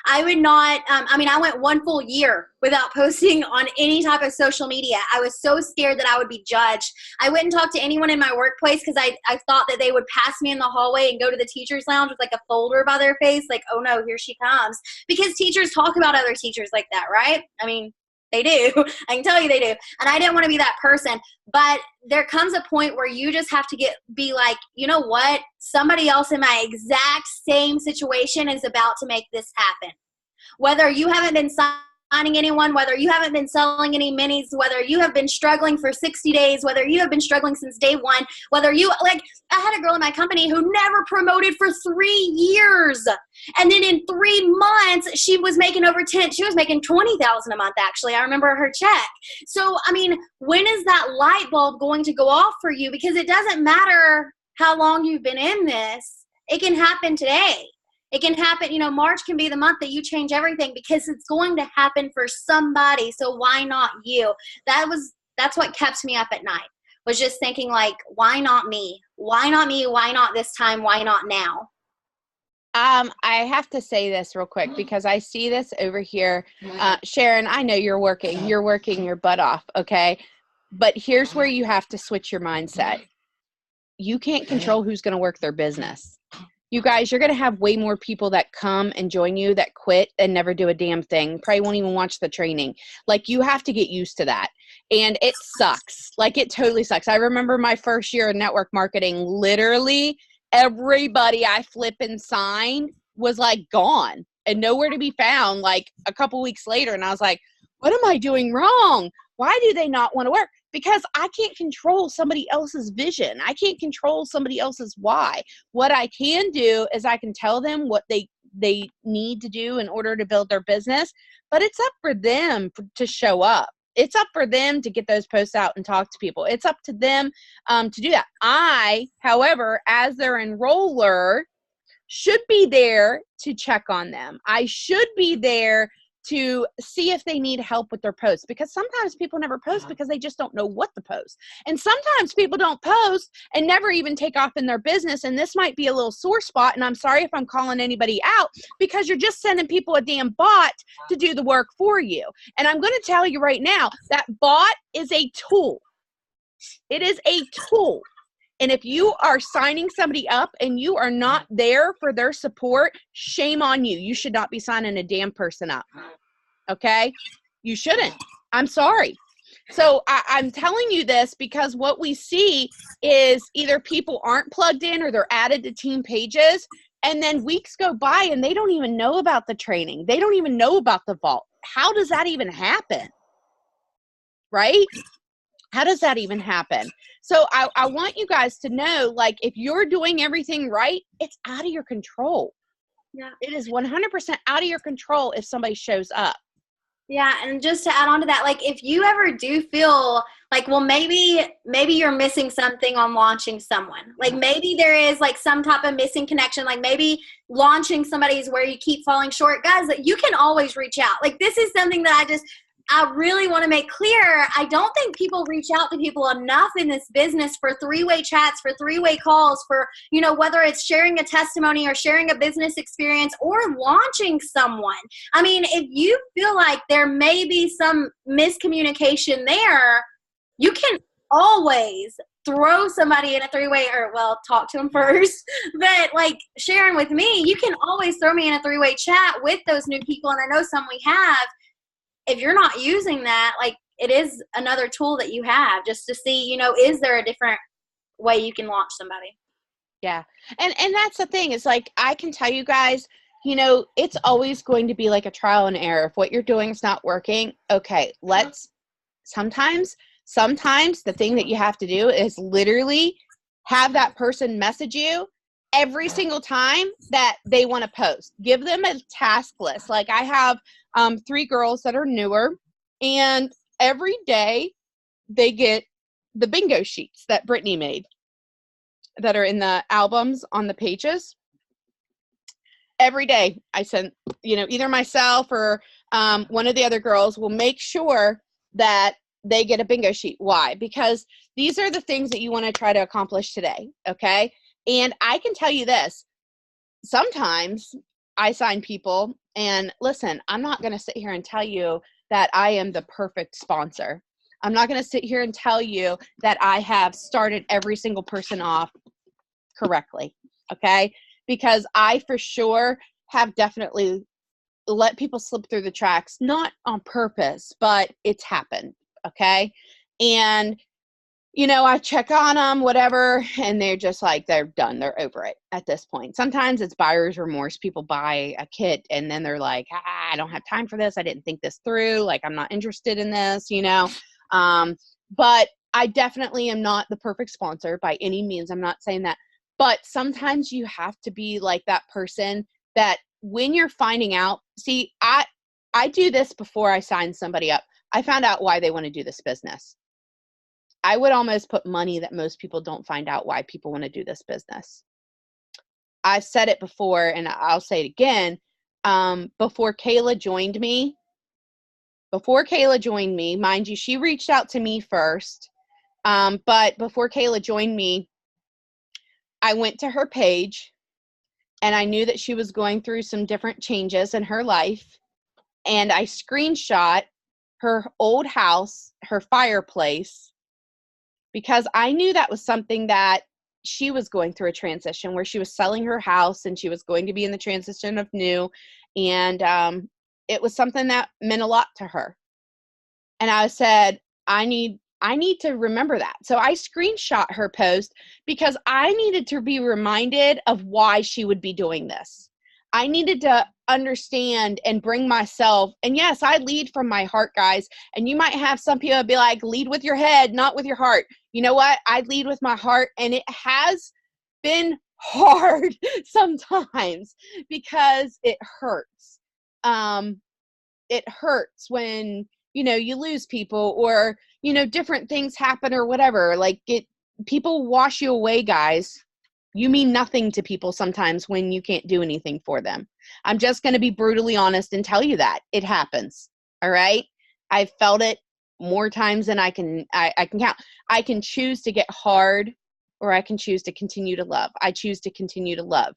I would not, I went 1 full year without posting on any type of social media. I was so scared that I would be judged. I wouldn't talk to anyone in my workplace because I thought that they would pass me in the hallway and go to the teacher's lounge with like a folder by their face, like, oh no, here she comes. Because teachers talk about other teachers like that, right? I mean, they do. I can tell you they do. And I didn't want to be that person. But there comes a point where you just have to be like, you know what? Somebody else in my exact same situation is about to make this happen. Whether you haven't been signing anyone, whether you haven't been selling any minis, whether you have been struggling for 60 days, whether you have been struggling since day one, whether you, like, I had a girl in my company who never promoted for 3 years. And then in 3 months, she was making she was making $20,000 a month, actually. I remember her check. So, I mean, when is that light bulb going to go off for you? Because it doesn't matter how long you've been in this. It can happen today. It can happen, March can be the month that you change everything, because it's going to happen for somebody. So why not you? That's what kept me up at night, was just thinking, like, why not me? Why not me? Why not this time? Why not now? I have to say this real quick because I see this over here. Sharon, I know you're working your butt off. Okay. But here's where you have to switch your mindset. You can't control who's going to work their business. You guys, you're going to have way more people that come and join you that quit and never do a damn thing. Probably won't even watch the training. Like, you have to get used to that. And it sucks. Like, it totally sucks. I remember my first year in network marketing, literally everybody I flip and sign was like gone and nowhere to be found, like a couple weeks later. And I was like, what am I doing wrong? Why do they not want to work? Because I can't control somebody else's vision. I can't control somebody else's why. What I can do is I can tell them what they need to do in order to build their business, but it's up for them to show up. It's up for them to get those posts out and talk to people. It's up to them to do that. I, however, as their enroller, should be there to check on them. I should be there to see if they need help with their posts, because sometimes people never post because they just don't know what to post. And sometimes people don't post and never even take off in their business. And this might be a little sore spot. And I'm sorry if I'm calling anybody out, because you're just sending people a damn bot to do the work for you. And I'm going to tell you right now, that bot is a tool. It is a tool. And if you are signing somebody up and you are not there for their support, shame on you. You should not be signing a damn person up. Okay? You shouldn't. I'm sorry. So I'm telling you this because what we see is either people aren't plugged in or they're added to team pages, and then weeks go by and they don't even know about the training. They don't even know about the vault. How does that even happen? Right? How does that even happen? So I want you guys to know, like, if you're doing everything right, it's out of your control. Yeah. It is 100% out of your control if somebody shows up. Yeah, and just to add on to that, like if you ever do feel like, well, maybe you're missing something on launching someone. Like maybe there is like some type of missing connection. Like maybe launching somebody is where you keep falling short. Guys, you can always reach out. Like this is something that I really want to make clear. I don't think people reach out to people enough in this business for three-way chats, for three-way calls, for, whether it's sharing a testimony or sharing a business experience or launching someone. I mean, if you feel like there may be some miscommunication there, you can always throw somebody in a three-way, or talk to them first. But like Sharon with me, you can always throw me in a three-way chat with those new people. And I know some we have. If you're not using that, like it is another tool that you have just to see, is there a different way you can launch somebody? Yeah. And that's the thing. It's like, I can tell you guys, it's always going to be like a trial and error. If what you're doing is not working, okay, sometimes the thing that you have to do is literally have that person message you every single time that they want to post. Give them a task list. Like I have 3 girls that are newer, and every day they get the bingo sheets that Brittany made that are in the albums on the pages. Every day I send, either myself or one of the other girls will make sure that they get a bingo sheet. Why? Because these are the things that you want to try to accomplish today. Okay. And I can tell you this, sometimes I sign people, and listen, I'm not going to sit here and tell you that I am the perfect sponsor. I'm not going to sit here and tell you that I have started every single person off correctly. Okay. Because I for sure have definitely let people slip through the cracks, not on purpose, but it's happened. Okay. And I check on them, whatever, and they're just like, they're done. They're over it at this point. Sometimes it's buyer's remorse. People buy a kit and then they're like, I don't have time for this. I didn't think this through. Like, I'm not interested in this, But I definitely am not the perfect sponsor by any means. I'm not saying that. But sometimes you have to be like that person that when you're finding out, see, I do this before I sign somebody up. I found out why they want to do this business. I would almost put money that most people don't find out why people want to do this business. I've said it before and I'll say it again. Before Kayla joined me, mind you, she reached out to me first. But before Kayla joined me, I went to her page and I knew that she was going through some different changes in her life. And I screenshot her old house, her fireplace, because I knew that was something that she was going through a transition where she was selling her house and she was going to be in the transition of new. And it was something that meant a lot to her. And I said, I need to remember that. So I screenshot her post because I needed to be reminded of why she would be doing this. I needed to understand and bring myself. And yes, I lead from my heart, guys. And you might have some people be like, lead with your head, not with your heart. You know what? I lead with my heart. And it has been hard sometimes because it hurts. It hurts when, you lose people or, different things happen or whatever. Like people wash you away, guys. You mean nothing to people sometimes when you can't do anything for them. I'm just going to be brutally honest and tell you that it happens. All right. I've felt it more times than I can count. I can choose to get hard or I can choose to continue to love. I choose to continue to love.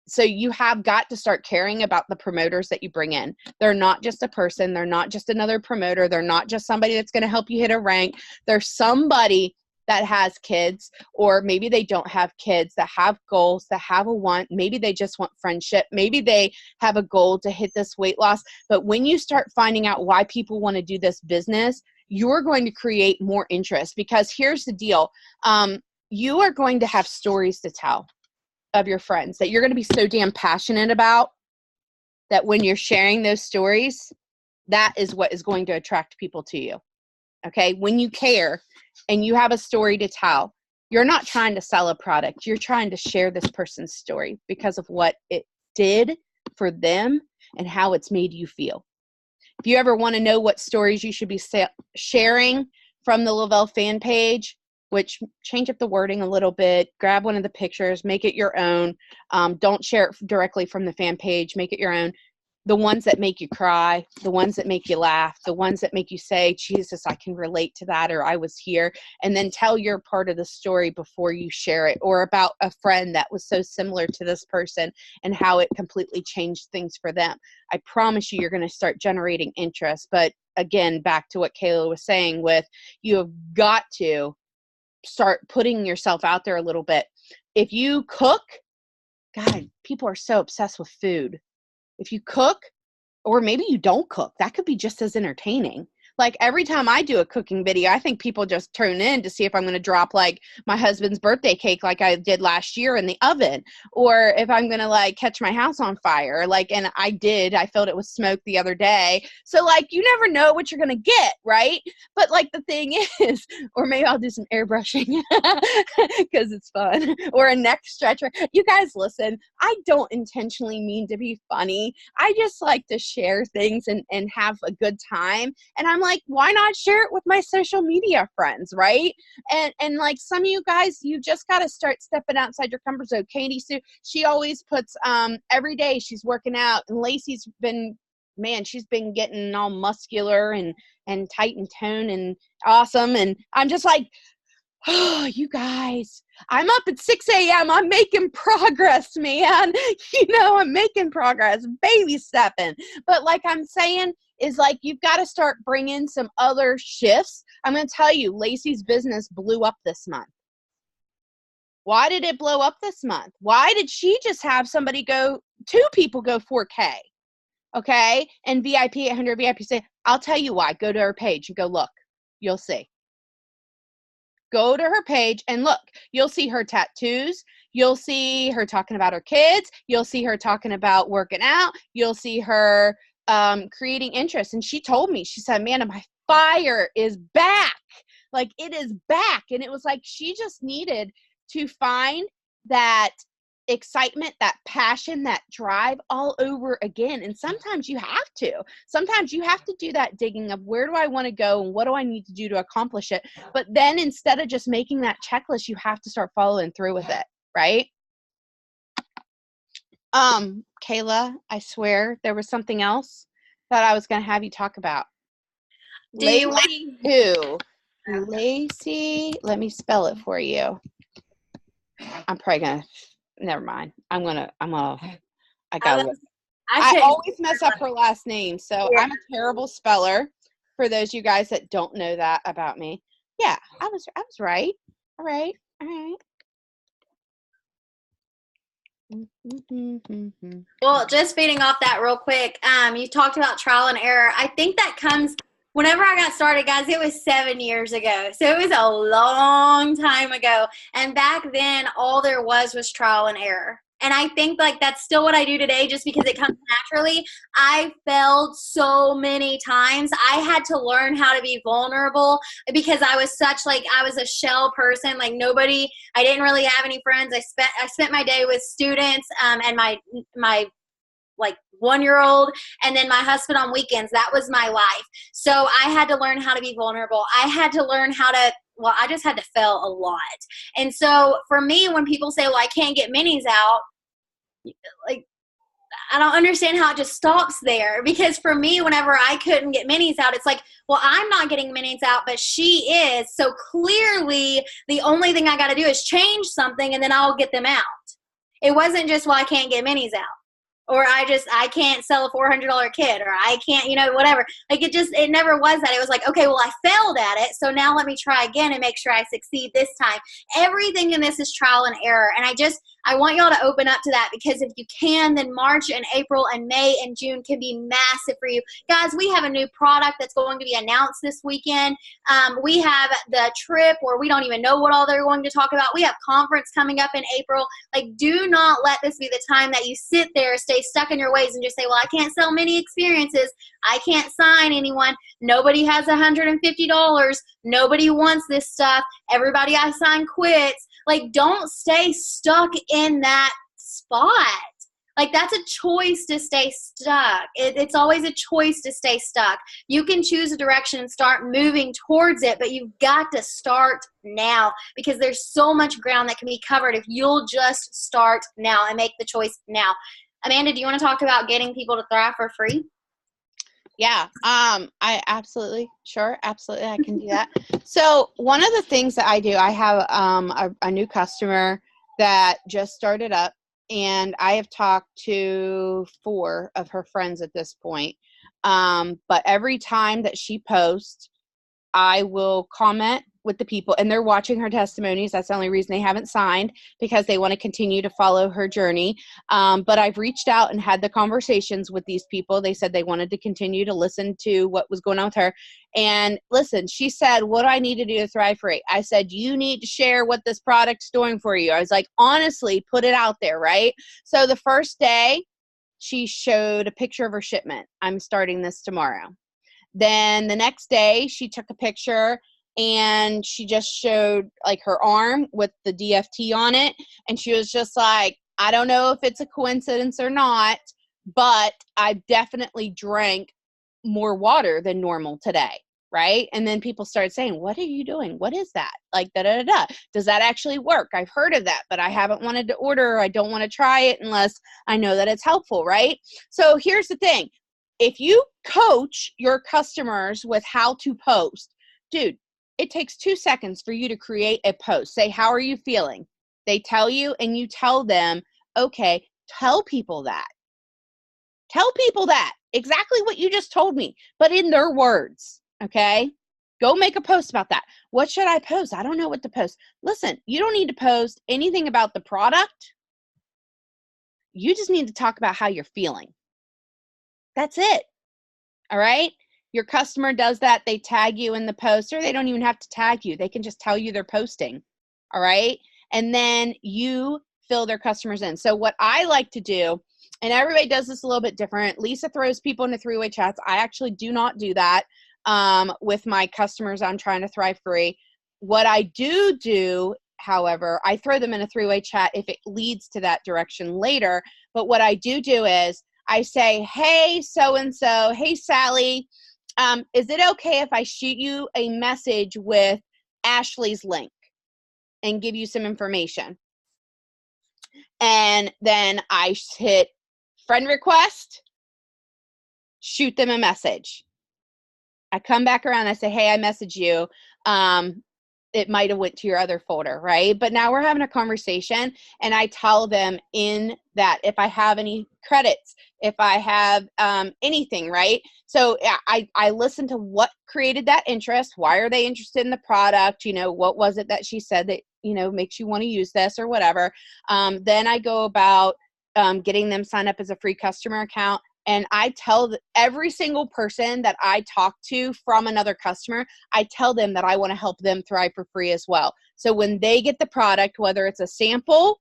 So you have got to start caring about the promoters that you bring in. They're not just a person. They're not just another promoter. They're not just somebody that's going to help you hit a rank. They're somebody that has kids, or maybe they don't have kids, that have goals, that have a want. Maybe they just want friendship. Maybe they have a goal to hit this weight loss. But when you start finding out why people want to do this business, you're going to create more interest, because here's the deal. You are going to have stories to tell of your friends that you're going to be so damn passionate about that when you're sharing those stories, that is what is going to attract people to you. Okay. When you care and you have a story to tell, you're not trying to sell a product. You're trying to share this person's story because of what it did for them and how it's made you feel. If you ever want to know what stories you should be sharing from the Lavelle fan page, which change up the wording a little bit, grab one of the pictures, make it your own. Don't share it directly from the fan page, make it your own. The ones that make you cry, the ones that make you laugh, the ones that make you say, Jesus, I can relate to that, or I was here. And then tell your part of the story before you share it, or about a friend that was so similar to this person and how it completely changed things for them. I promise you're going to start generating interest. But again, back to what Kayla was saying with, you have got to start putting yourself out there a little bit. If you cook, God, people are so obsessed with food. If you cook, or maybe you don't cook, that could be just as entertaining. Like every time I do a cooking video, I think people just tune in to see if I'm going to drop like my husband's birthday cake like I did last year in the oven, or if I'm going to like catch my house on fire. Like, and I did, I felt it was smoke the other day. So like, you never know what you're going to get, right? But like the thing is, or maybe I'll do some airbrushing because it's fun, or a neck stretcher. You guys listen, I don't intentionally mean to be funny. I just like to share things and have a good time. And I'm like, why not share it with my social media friends, right? And like some of you guys, you just got to start stepping outside your comfort zone. Katie Sue, she always puts every day she's working out, and Lacey's been, man, she's been getting all muscular and tight and toned and awesome. And I'm just like, oh, you guys, I'm up at 6 a.m. I'm making progress, man. I'm making progress, baby stepping. But like I'm saying is like, you've got to start bringing some other shifts. I'm going to tell you, Lacey's business blew up this month. Why did it blow up this month? Why did she just have two people go 4K? Okay. And VIP 800, VIP say, I'll tell you why. Go to her page and go look. You'll see. Go to her page and look. You'll see her tattoos. You'll see her talking about her kids. You'll see her talking about working out. You'll see her creating interest. And she told me, she said, Amanda, my fire is back. Like, it is back. And it was like she just needed to find that excitement, that passion, that drive all over again. And sometimes you have to do that digging of, where do I want to go and what do I need to do to accomplish it? But then instead of just making that checklist, you have to start following through with it, right? Kayla, I swear there was something else that I was going to have you talk about. Lacey who? Lacey, let me spell it for you. I'm probably going to, never mind. I always mess up her last name. So yeah. I'm a terrible speller for those of you guys that don't know that about me. Yeah, I was right. All right. Well, just feeding off that real quick. You talked about trial and error. I think that comes whenever I got started, guys, it was 7 years ago. So it was a long time ago. And back then, all there was trial and error. And I think like that's still what I do today, just because it comes naturally. I failed so many times. I had to learn how to be vulnerable because I was a shell person. Like I didn't really have any friends. I spent my day with students and my like 1-year-old, and then my husband on weekends. That was my life. So I had to learn how to be vulnerable. I had to learn I just had to fail a lot. And so for me, when people say, well, I can't get minis out, like, I don't understand how it just stops there. Because for me, whenever I couldn't get minis out, it's like, well, I'm not getting minis out, but she is. So clearly the only thing I got to do is change something and then I'll get them out. It wasn't just, well, I can't get minis out. Or I can't sell a $400 kit, or I can't, whatever. Like it never was that. It was like, okay, well, I failed at it. So now let me try again and make sure I succeed this time. Everything in this is trial and error. And I want y'all to open up to that, because if you can, then March and April and May and June can be massive for you. Guys, we have a new product that's going to be announced this weekend. We have the trip where we don't even know what all they're going to talk about. We have conference coming up in April. Like, do not let this be the time that you sit there, stay stuck in your ways and just say, well, I can't sell many experiences. I can't sign anyone. Nobody has $150. Nobody wants this stuff. Everybody I sign quits. Like, don't stay stuck in that spot. Like, that's a choice to stay stuck. It's always a choice to stay stuck. You can choose a direction and start moving towards it, but you've got to start now, because there's so much ground that can be covered if you'll just start now and make the choice now. Amanda, do you want to talk about getting people to thrive for free? Yeah, I absolutely, sure, absolutely, I can do that. So one of the things that I do, I have a new customer that just started up, and I have talked to 4 of her friends at this point. But every time that she posts, I will comment with the people, and they're watching her testimonies. That's the only reason they haven't signed, because they want to continue to follow her journey. But I've reached out and had the conversations with these people. They said they wanted to continue to listen to what was going on with her. And listen, she said, what do I need to do to thrive free? I said, you need to share what this product's doing for you. I was like, honestly, put it out there, right? So the first day, she showed a picture of her shipment. I'm starting this tomorrow. Then the next day, she took a picture and she just showed like her arm with the DFT on it. And she was just like, I don't know if it's a coincidence or not, but I definitely drank more water than normal today. Right. And then people started saying, what are you doing? What is that? Like, da, da, da, da. Does that actually work? I've heard of that, but I haven't wanted to order. I don't want to try it unless I know that it's helpful. Right. So here's the thing. If you coach your customers with how to post, dude, it takes 2 seconds for you to create a post. Say, how are you feeling? They tell you, and you tell them, okay, tell people that. Tell people that. Exactly what you just told me, but in their words, okay? Go make a post about that. What should I post? I don't know what to post. Listen, you don't need to post anything about the product. You just need to talk about how you're feeling. That's it. All right. Your customer does that. They tag you in the post, or they don't even have to tag you. They can just tell you they're posting. All right. And then you fill their customers in. So what I like to do, and everybody does this a little bit different. Lisa throws people into 3-way chats. I actually do not do that with my customers. I'm trying to thrive free. What I do, however, I throw them in a 3-way chat if it leads to that direction later. But what I do is I say, hey, so-and-so, hey, Sally, is it okay if I shoot you a message with Ashley's link and give you some information? And then I hit friend request, shoot them a message. I come back around, I say, hey, I messaged you. It might have went to your other folder, right? But now we're having a conversation, and I tell them in that if I have any credits, if I have anything, right? So I listen to what created that interest. Why are they interested in the product? You know, what was it that she said that, you know, makes you want to use this or whatever. Then I go about getting them signed up as a free customer account. And I tell every single person that I talk to from another customer, I tell them that I want to help them thrive for free as well. So when they get the product, whether it's a sample,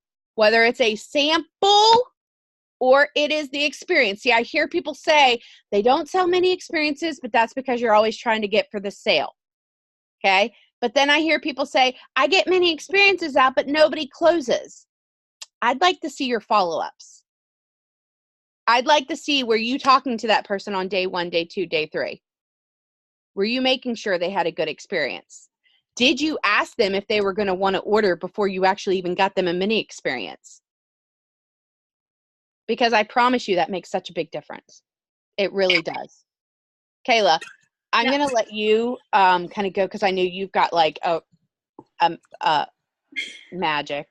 or it is the experience. See, I hear people say they don't sell many experiences, but that's because you're always trying to get for the sale. Okay. But then I hear people say, I get many experiences out, but nobody closes. I'd like to see your follow-ups. I'd like to see, were you talking to that person on day 1, day 2, day 3? Were you making sure they had a good experience? Did you ask them if they were going to want to order before you actually even got them a mini experience? Because I promise you that makes such a big difference. It really does. Kayla, I'm going to let you kind of go, because I know you've got like a magic.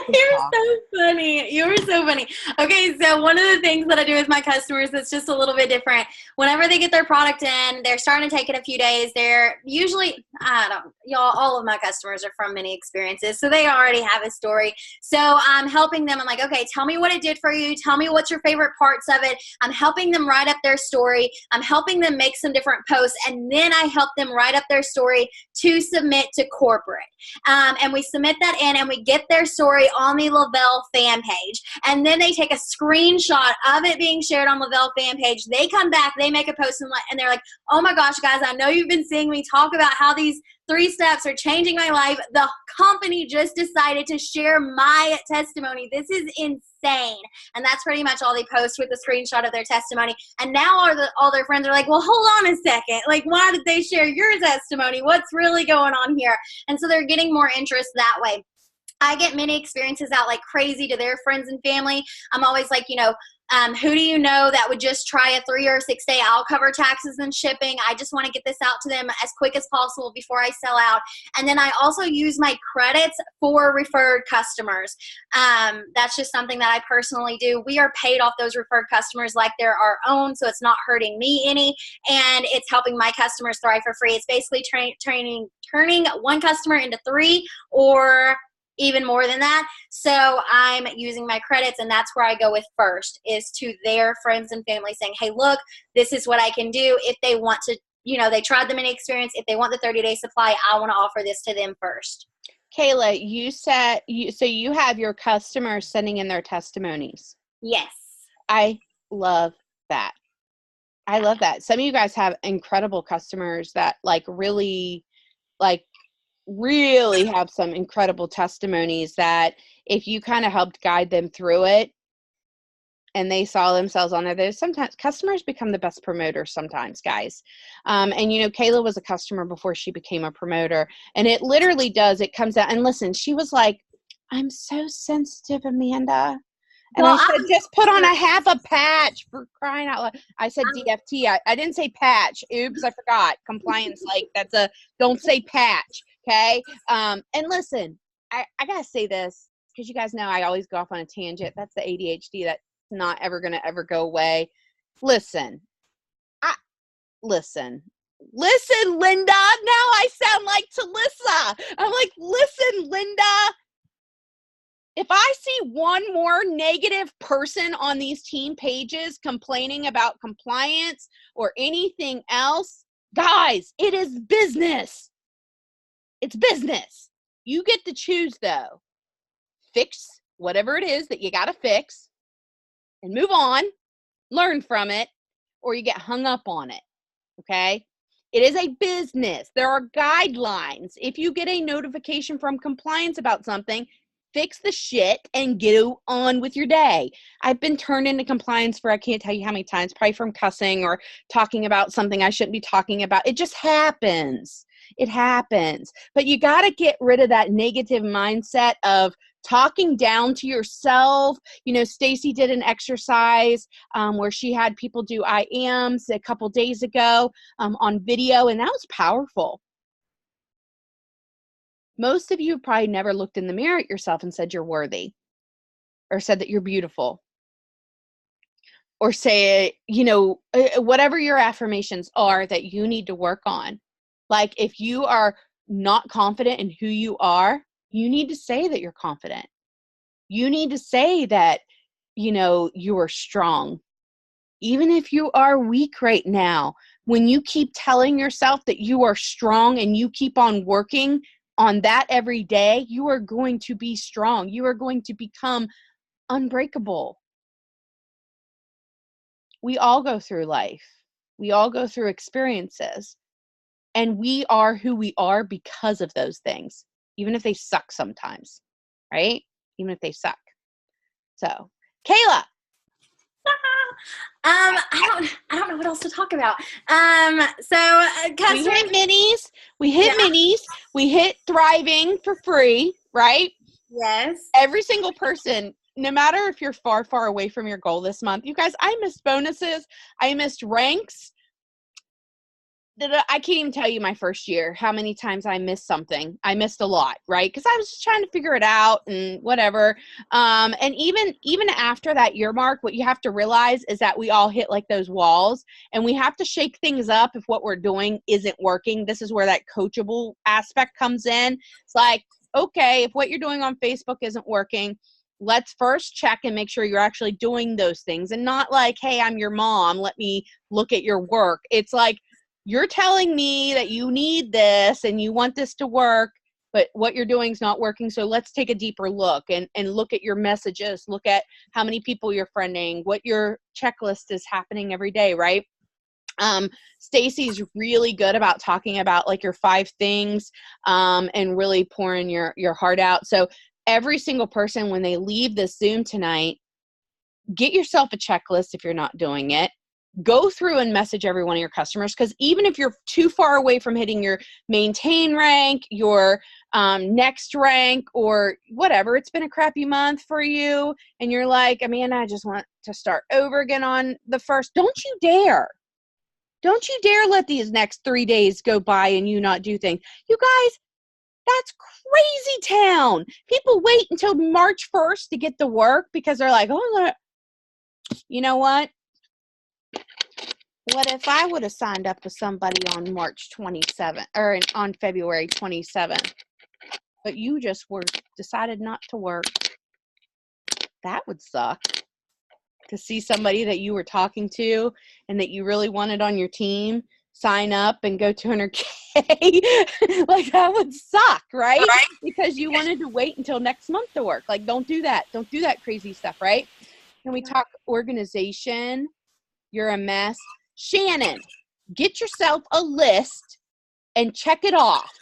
You're so funny. You were so funny. Okay, so one of the things that I do with my customers that's just a little bit different, whenever they get their product in, they're starting to take it a few days. They're usually, all of my customers are from many experiences, so they already have a story. So I'm helping them. I'm like, okay, tell me what it did for you. Tell me what's your favorite parts of it. I'm helping them write up their story. I'm helping them make some different posts, and then I help them write up their story to submit to corporate. And we submit that in, and we get their story story on the Lavelle fan page. And then they take a screenshot of it being shared on Lavelle fan page. They come back, they make a post, and they're like, oh my gosh, guys, I know you've been seeing me talk about how these 3 steps are changing my life. The company just decided to share my testimony. This is insane. And that's pretty much all they post, with a screenshot of their testimony. And now all their friends are like, well, hold on a second. Like, why did they share your testimony? What's really going on here? And so they're getting more interest that way. I get many experiences out like crazy to their friends and family. I'm always like, who do you know that would just try a 3 or 6 day? I'll cover taxes and shipping. I just want to get this out to them as quick as possible before I sell out. And then I also use my credits for referred customers. That's just something that I personally do. We are paid off those referred customers like they're our own, so it's not hurting me any, and it's helping my customers thrive for free. It's basically turning one customer into 3 or even more than that. So I'm using my credits, and that's where I go with first, is to their friends and family saying, hey, look, this is what I can do. If they want to, they tried the mini experience. If they want the 30-day supply, I want to offer this to them first. Kayla, you said so you have your customers sending in their testimonies. Yes. I love that. I love that. Some of you guys have incredible customers that really have some incredible testimonies that if you kind of helped guide them through it and they saw themselves on there, there's sometimes customers become the best promoters sometimes, guys. And Kayla was a customer before she became a promoter, and it literally does. It comes out, and listen, she was like, I'm so sensitive, Amanda. And I said, just put on a half a patch, for crying out loud. I said DFT. I didn't say patch. Oops, I forgot. Compliance, don't say patch. Okay. And listen, I got to say this because you guys know I always go off on a tangent. That's the ADHD that's not ever going to ever go away. Listen, Linda. Now I sound like Talissa. I'm like, listen, Linda. If I see one more negative person on these team pages complaining about compliance or anything else, guys, it is business. It's business. You get to choose, though. Fix whatever it is that you got to fix and move on, learn from it, or you get hung up on it, okay? It is a business. There are guidelines. If you get a notification from compliance about something, fix the shit and get on with your day. I've been turned into compliance for I can't tell you how many times, probably from cussing or talking about something I shouldn't be talking about. It just happens. It happens. But you got to get rid of that negative mindset of talking down to yourself. Stacy did an exercise where she had people do I ams a couple days ago on video, and that was powerful. Most of you have probably never looked in the mirror at yourself and said you're worthy, or said that you're beautiful, or say, whatever your affirmations are that you need to work on. Like if you are not confident in who you are, you need to say that you're confident. You need to say that, you are strong. Even if you are weak right now, when you keep telling yourself that you are strong and you keep on working on that every day, you are going to be strong. You are going to become unbreakable. We all go through life. We all go through experiences. And we are who we are because of those things, even if they suck sometimes, right? Even if they suck. So, Kayla. I don't know what else to talk about. We hit minis. Minis. We hit thriving for free, right? Yes. Every single person, no matter if you're far, far away from your goal this month, you guys, I missed bonuses. I missed ranks. I can't even tell you my first year how many times I missed something. I missed a lot, right? Because I was just trying to figure it out and whatever. And even after that year mark, what you have to realize is that we all hit like those walls, and we have to shake things up if what we're doing isn't working. This is where that coachable aspect comes in. It's like, okay, if what you're doing on Facebook isn't working, let's first check and make sure you're actually doing those things, and not like, hey, I'm your mom, let me look at your work. It's like, you're telling me that you need this and you want this to work. but what you're doing is not working. So let's take a deeper look and look at your messages, look at how many people you're friending, what your checklist is happening every day, right? Stacy's really good about talking about like your 5 things, and really pouring your heart out. So every single person, when they leave this Zoom tonight, get yourself a checklist if you're not doing it. Go through and message every one of your customers, because even if you're too far away from hitting your maintain rank, your next rank, or whatever, it's been a crappy month for you, and you're like, Amanda, I just want to start over again on the first. Don't you dare let these next 3 days go by and you not do things. You guys, that's crazy town. People wait until March 1st to get to work because they're like, oh, you know what? What if I would have signed up with somebody on March 27th or on February 27th, but you just decided not to work? That would suck. To see somebody that you were talking to and that you really wanted on your team sign up and go 200K. Like, that would suck, right? Because you wanted to wait until next month to work. Like, don't do that. Don't do that crazy stuff, right? Can we talk organization? You're a mess. Shannon, get yourself a list and check it off.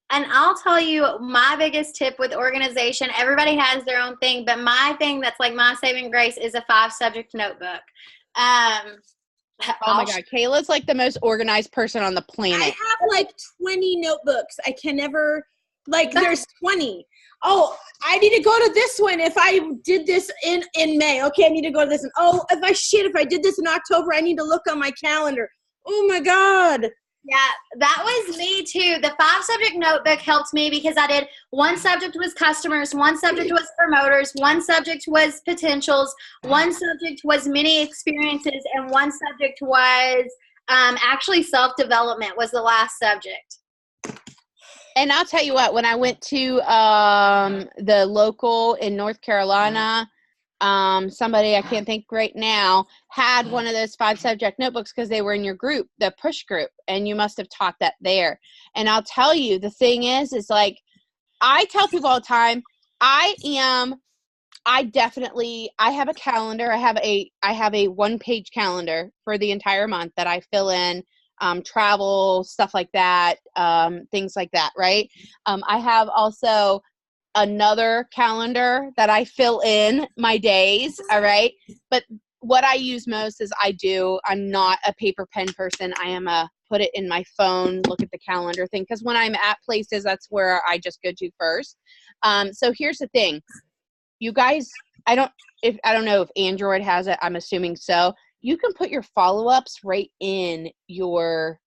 And I'll tell you my biggest tip with organization, everybody has their own thing, but my thing that's like my saving grace is a 5-subject notebook. Oh my God, Kayla's like the most organized person on the planet. I have like 20 notebooks. I can never, like, there's 20. Oh, I need to go to this one if I did this in May. Okay, I need to go to this one. Oh, if I did this in October, I need to look on my calendar. Oh my God. Yeah, that was me too. The 5-subject notebook helped me because I did one subject was customers, one subject was promoters, one subject was potentials, one subject was mini experiences, and one subject was actually self-development was the last subject. And I'll tell you what, when I went to the local in North Carolina, somebody, I can't think right now, had one of those 5-subject notebooks because they were in your group, the push group, and you must have taught that there. And I'll tell you, the thing is like, I tell people all the time, I have a calendar. I have a 1-page calendar for the entire month that I fill in, travel, stuff like that, things like that, right? I have also another calendar that I fill in my days, all right? But what I use most is I'm not a paper pen person. I am put it in my phone, look at the calendar thing, because when I'm at places, that's where I just go to first. So here's the thing. You guys, I don't know if Android has it. I'm assuming so. You can put your follow-ups right in your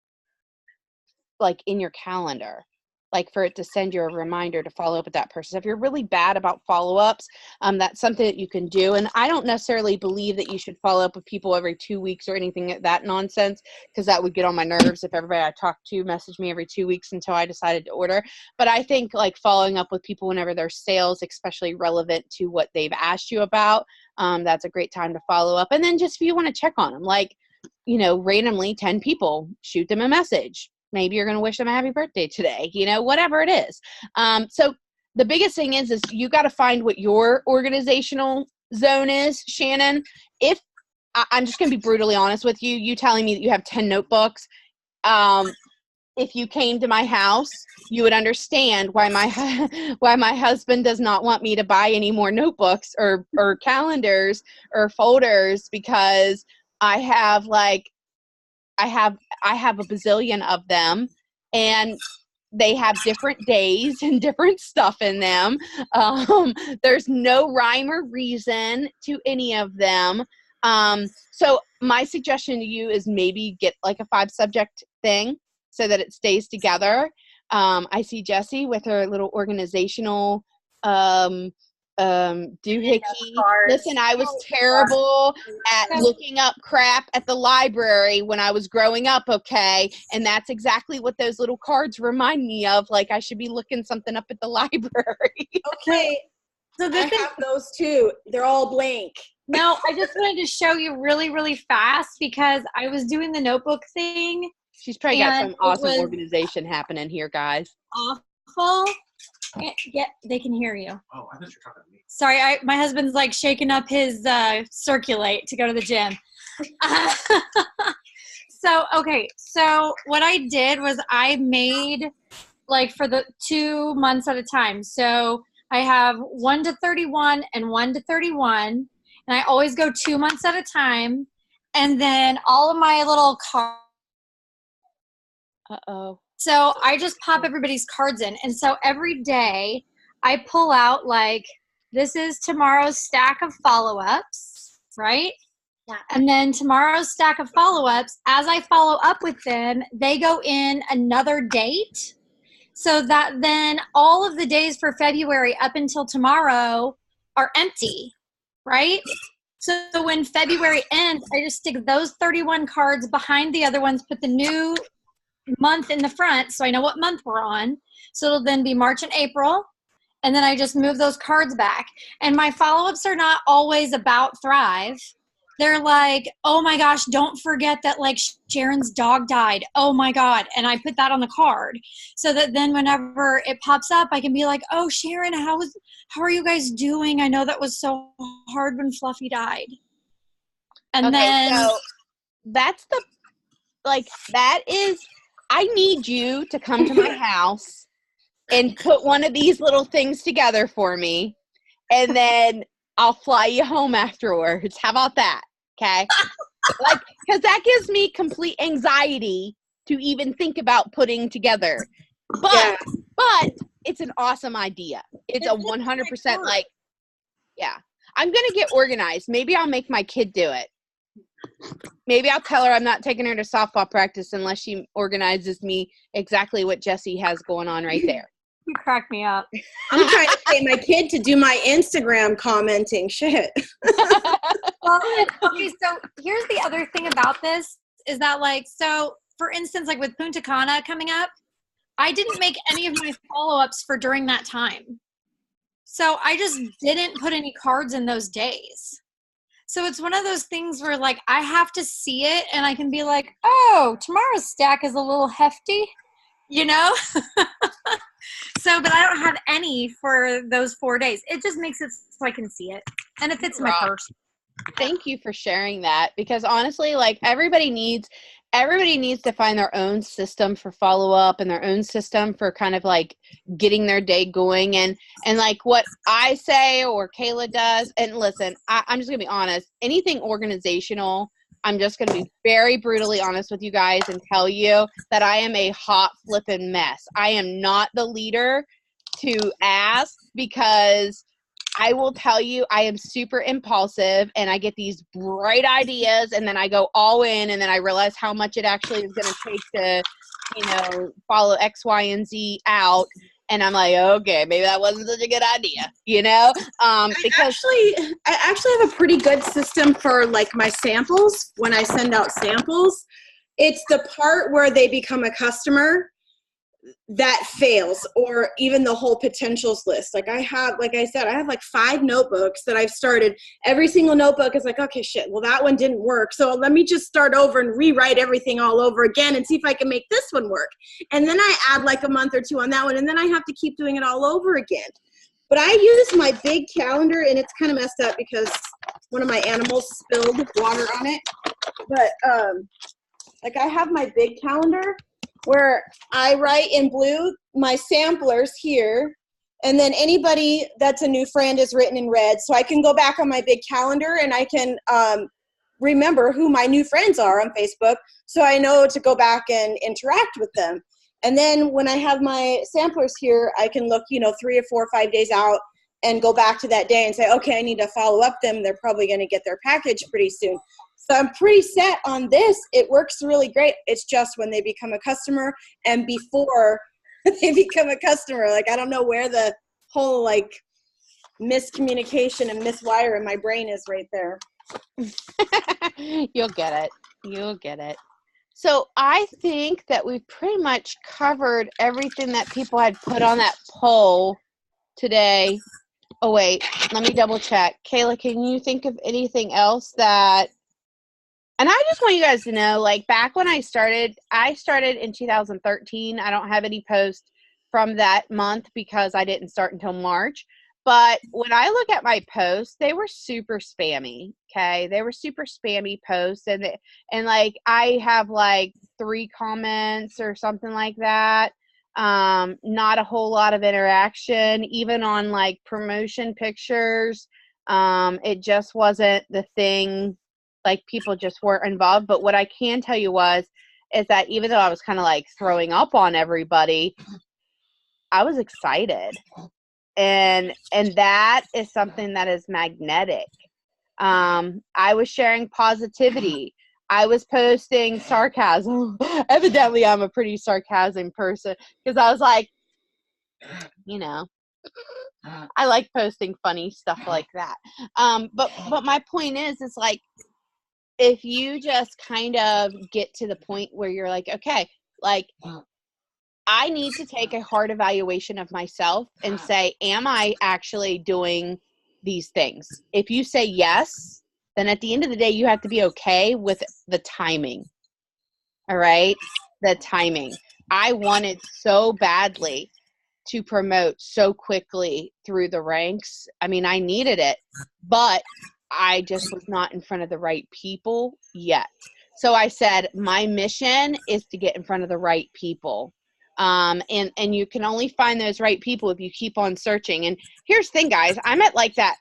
calendar, like for it to send you a reminder to follow up with that person. If you're really bad about follow-ups, that's something that you can do. And I don't necessarily believe that you should follow up with people every 2 weeks or anything like that nonsense, because that would get on my nerves if everybody I talked to messaged me every 2 weeks until I decided to order. But I think like following up with people whenever there's sales, especially relevant to what they've asked you about, that's a great time to follow up. And then just if you want to check on them, like, randomly 10 people, shoot them a message. Maybe you're going to wish them a happy birthday today, whatever it is. So the biggest thing is you got to find what your organizational zone is, Shannon. If I'm just going to be brutally honest with you, you telling me that you have 10 notebooks. If you came to my house, you would understand why my husband does not want me to buy any more notebooks or calendars or folders, because I have a bazillion of them, and they have different days and different stuff in them. There's no rhyme or reason to any of them. So my suggestion to you is maybe get like a 5-subject thing so that it stays together. I see Jessie with her little organizational doohickey. Listen, I was terrible at looking up crap at the library when I was growing up, okay? And that's exactly what those little cards remind me of. Like, I should be looking something up at the library. Okay, so I have those too. They're all blank. No, I just wanted to show you really, really fast because I was doing the notebook thing. She's probably got some awesome organization happening here, guys. full. They can hear you. Oh, I thought you were talking to me. Sorry, my husband's like shaking up his circulate to go to the gym. So what I did was I made like for the 2 months at a time. So I have 1 to 31 and 1 to 31, and I always go 2 months at a time. And then all of my little cards. So I just pop everybody's cards in. And so every day I pull out like, this is tomorrow's stack of follow-ups, right? Yeah. And then tomorrow's stack of follow-ups, as I follow up with them, they go in another date. So that then all of the days for February up until tomorrow are empty, right? So when February ends, I just stick those 31 cards behind the other ones, put the new month in the front so I know what month we're on. So it'll then be March and April. And then I just move those cards back. And my follow-ups are not always about Thrive. They're like, oh my gosh, don't forget that like Sharon's dog died. Oh my God. And I put that on the card so that then whenever it pops up, I can be like, oh, Sharon, how are you guys doing? I know that was so hard when Fluffy died. And so that's I need you to come to my house and put one of these little things together for me, and then I'll fly you home afterwards. How about that? Okay? Because that gives me complete anxiety to even think about putting together. But it's an awesome idea. It's a 100% yeah. I'm going to get organized. Maybe I'll make my kid do it. Maybe I'll tell her I'm not taking her to softball practice unless she organizes me exactly what Jessie has going on right there. You crack me up. I'm trying to get my kid to do my Instagram commenting. Shit. Well, okay, so here's the other thing about this is that so for instance, like with Punta Cana coming up, I didn't make any of my follow-ups for during that time. So I just didn't put any cards in those days. So it's one of those things where I have to see it and I can be like, oh, tomorrow's stack is a little hefty, you know? But I don't have any for those 4 days. It just makes it so I can see it. And it fits in my purse. Thank you for sharing that, because honestly, everybody needs to find their own system for follow-up and their own system for kind of getting their day going, and what I say or Kayla does. And listen, I'm just gonna be honest, anything organizational, I'm just going to be very brutally honest with you guys and tell you that I am a hot flippin' mess. I am not the leader to ask, because I will tell you, I am super impulsive and I get these bright ideas and then I go all in, and then I realize how much it actually is going to take to, follow X, Y, and Z out. And I'm like, okay, maybe that wasn't such a good idea, because I actually have a pretty good system for my samples. When I send out samples, it's the part where they become a customer that fails, or even the whole potentials list. I have 5 notebooks that I've started. Every single notebook is okay, shit, well, that one didn't work, so let me just start over and rewrite everything all over again and see if I can make this one work. And then I add a month or 2 on that one, and then I have to keep doing it all over again. But I use my big calendar, and it's kind of messed up because one of my animals spilled water on it. But I have my big calendar where I write in blue my samplers here, and then anybody that's a new friend is written in red. So I can go back on my big calendar and I can remember who my new friends are on Facebook, so I know to go back and interact with them. And then when I have my samplers here, I can look, 3 or 4 or 5 days out and go back to that day and say, okay, I need to follow up them. They're probably going to get their package pretty soon. So I'm pretty set on this. It works really great. It's just when they become a customer and before they become a customer. I don't know where the whole miscommunication and miswire in my brain is right there. You'll get it. So I think that we've pretty much covered everything that people had put on that poll today. Oh, wait, let me double check. Kayla, can you think of anything else that... And I just want you guys to know, back when I started in 2013, I don't have any posts from that month because I didn't start until March. But when I look at my posts, they were super spammy. Okay. They were super spammy posts. And like, I have like 3 comments or something like that. Not a whole lot of interaction, even on like promotion pictures. It just wasn't the thing. Like, people just weren't involved. But what I can tell you is that even though I was kind of like throwing up on everybody, I was excited. And that is something that is magnetic. I was sharing positivity. I was posting sarcasm. Evidently, I'm a pretty sarcasm person because I was like, you know, I like posting funny stuff like that. But my point is like, if you just kind of get to the point where you're like, okay, like, I need to take a hard evaluation of myself and say, am I actually doing these things? If you say yes, then at the end of the day, you have to be okay with the timing. All right? The timing. I wanted so badly to promote so quickly through the ranks. I mean, I needed it, but I just was not in front of the right people yet. So I said, my mission is to get in front of the right people. And you can only find those right people if you keep on searching. And here's the thing, guys, I'm at like that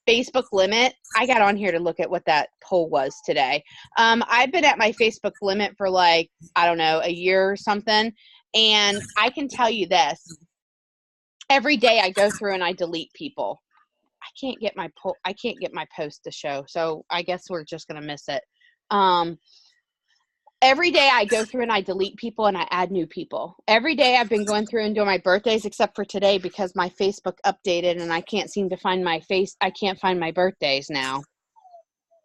Facebook limit. I got on here to look at what that poll was today. I've been at my Facebook limit for like, I don't know, a year or something. And I can tell you this, every day I go through and I delete people. I can't get my post to show. So I guess we're just going to miss it. Every day I go through and I delete people and I add new people. Every day I've been going through and doing my birthdays, except for today because my Facebook updated and I can't seem to find my face. I can't find my birthdays now.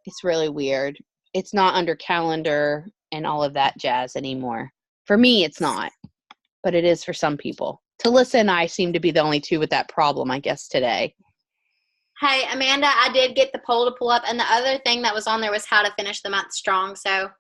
It's really weird. It's not under calendar and all of that jazz anymore. For me, it's not, but it is for some people. Talissa and I seem to be the only two with that problem, I guess, today. Hey, Amanda, I did get the poll to pull up, and the other thing that was on there was how to finish the month strong. So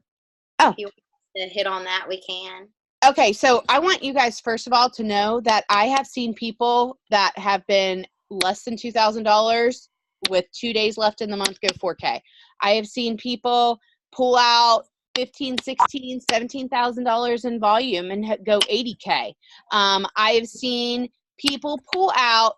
if you want to hit on that, we can. Okay, so I want you guys, first of all, to know that I have seen people that have been less than $2,000 with 2 days left in the month go 4K. I have seen people pull out $15,000, $16,000, $17,000 in volume and go 80K. I have seen people pull out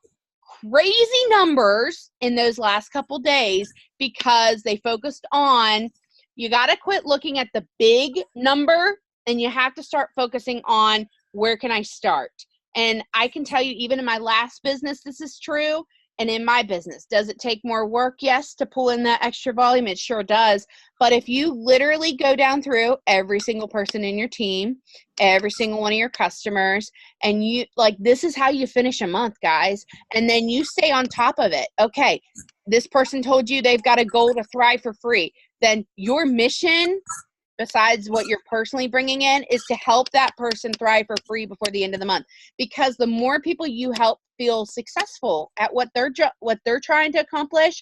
crazy numbers in those last couple days because they focused on, you got to quit looking at the big number and you have to start focusing on where can I start. And I can tell you, even in my last business, this is true. And in my business, does it take more work? Yes, to pull in that extra volume, it sure does. But if you literally go down through every single person in your team, every single one of your customers, and you like, this is how you finish a month, guys. And then you stay on top of it. Okay, this person told you they've got a goal to thrive for free. Then your mission, besides what you're personally bringing in, is to help that person thrive for free before the end of the month. Because the more people you help feel successful at what they're trying to accomplish,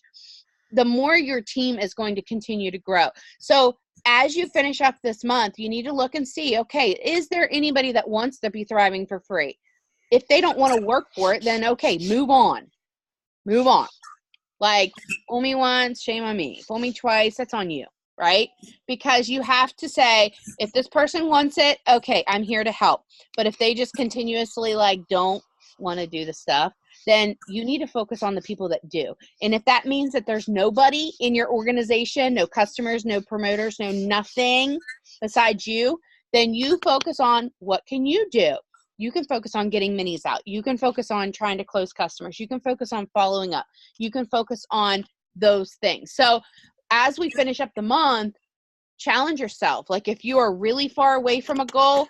the more your team is going to continue to grow. So as you finish up this month, you need to look and see, okay, is there anybody that wants to be thriving for free? If they don't want to work for it, then okay, move on. Move on. Like, fool me once, shame on me. Fool me twice, that's on you. Right? Because you have to say, if this person wants it, okay, I'm here to help. But if they just continuously like don't want to do the stuff, then you need to focus on the people that do. And if that means that there's nobody in your organization, no customers, no promoters, no nothing besides you, then you focus on what can you do. You can focus on getting minis out. You can focus on trying to close customers. You can focus on following up. You can focus on those things. So as we finish up the month, challenge yourself. Like, if you are really far away from a goal,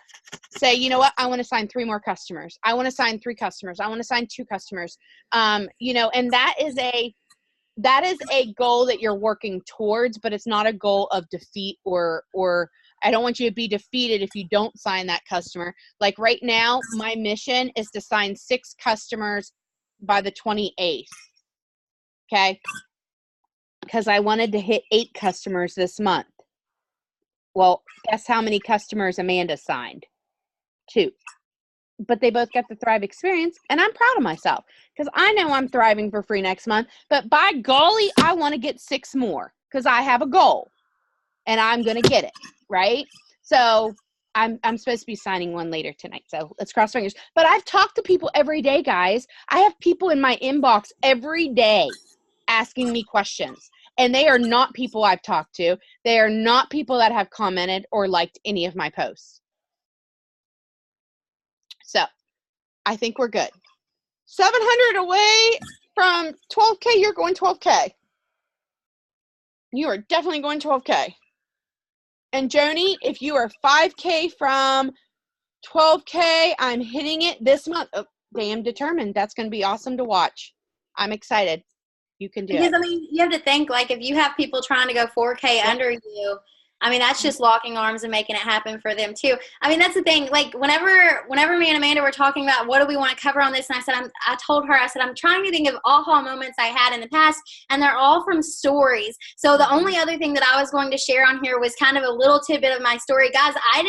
say, you know what, I want to sign 3 more customers. I want to sign 3 customers. I want to sign 2 customers. And that is a goal that you're working towards, but it's not a goal of defeat or I don't want you to be defeated if you don't sign that customer. Like right now, my mission is to sign 6 customers by the 28th. Okay. Because I wanted to hit 8 customers this month. Well, guess how many customers Amanda signed? 2. but they both got the Thrive experience, and I'm proud of myself because I know I'm thriving for free next month. But by golly, I want to get 6 more because I have a goal, and I'm gonna get it right. So I'm supposed to be signing one later tonight. So let's cross fingers. But I've talked to people every day, guys. I have people in my inbox every day asking me questions, and they are not people I've talked to. They are not people that have commented or liked any of my posts. So I think we're good. 700 away from 12K. You're going 12K. You are definitely going 12K. And Joni, if you are 5K from 12K, I'm hitting it this month. Oh, damn determined. That's going to be awesome to watch. I'm excited. You can do Because it. I mean, you have to think, like, if you have people trying to go 4K under you, I mean, that's just locking arms and making it happen for them too. I mean, that's the thing. Like, whenever me and Amanda were talking about what do we want to cover on this, and I told her, I said, I'm trying to think of aha moments I had in the past, and they're all from stories. So the only other thing that I was going to share on here was kind of a little tidbit of my story, guys. I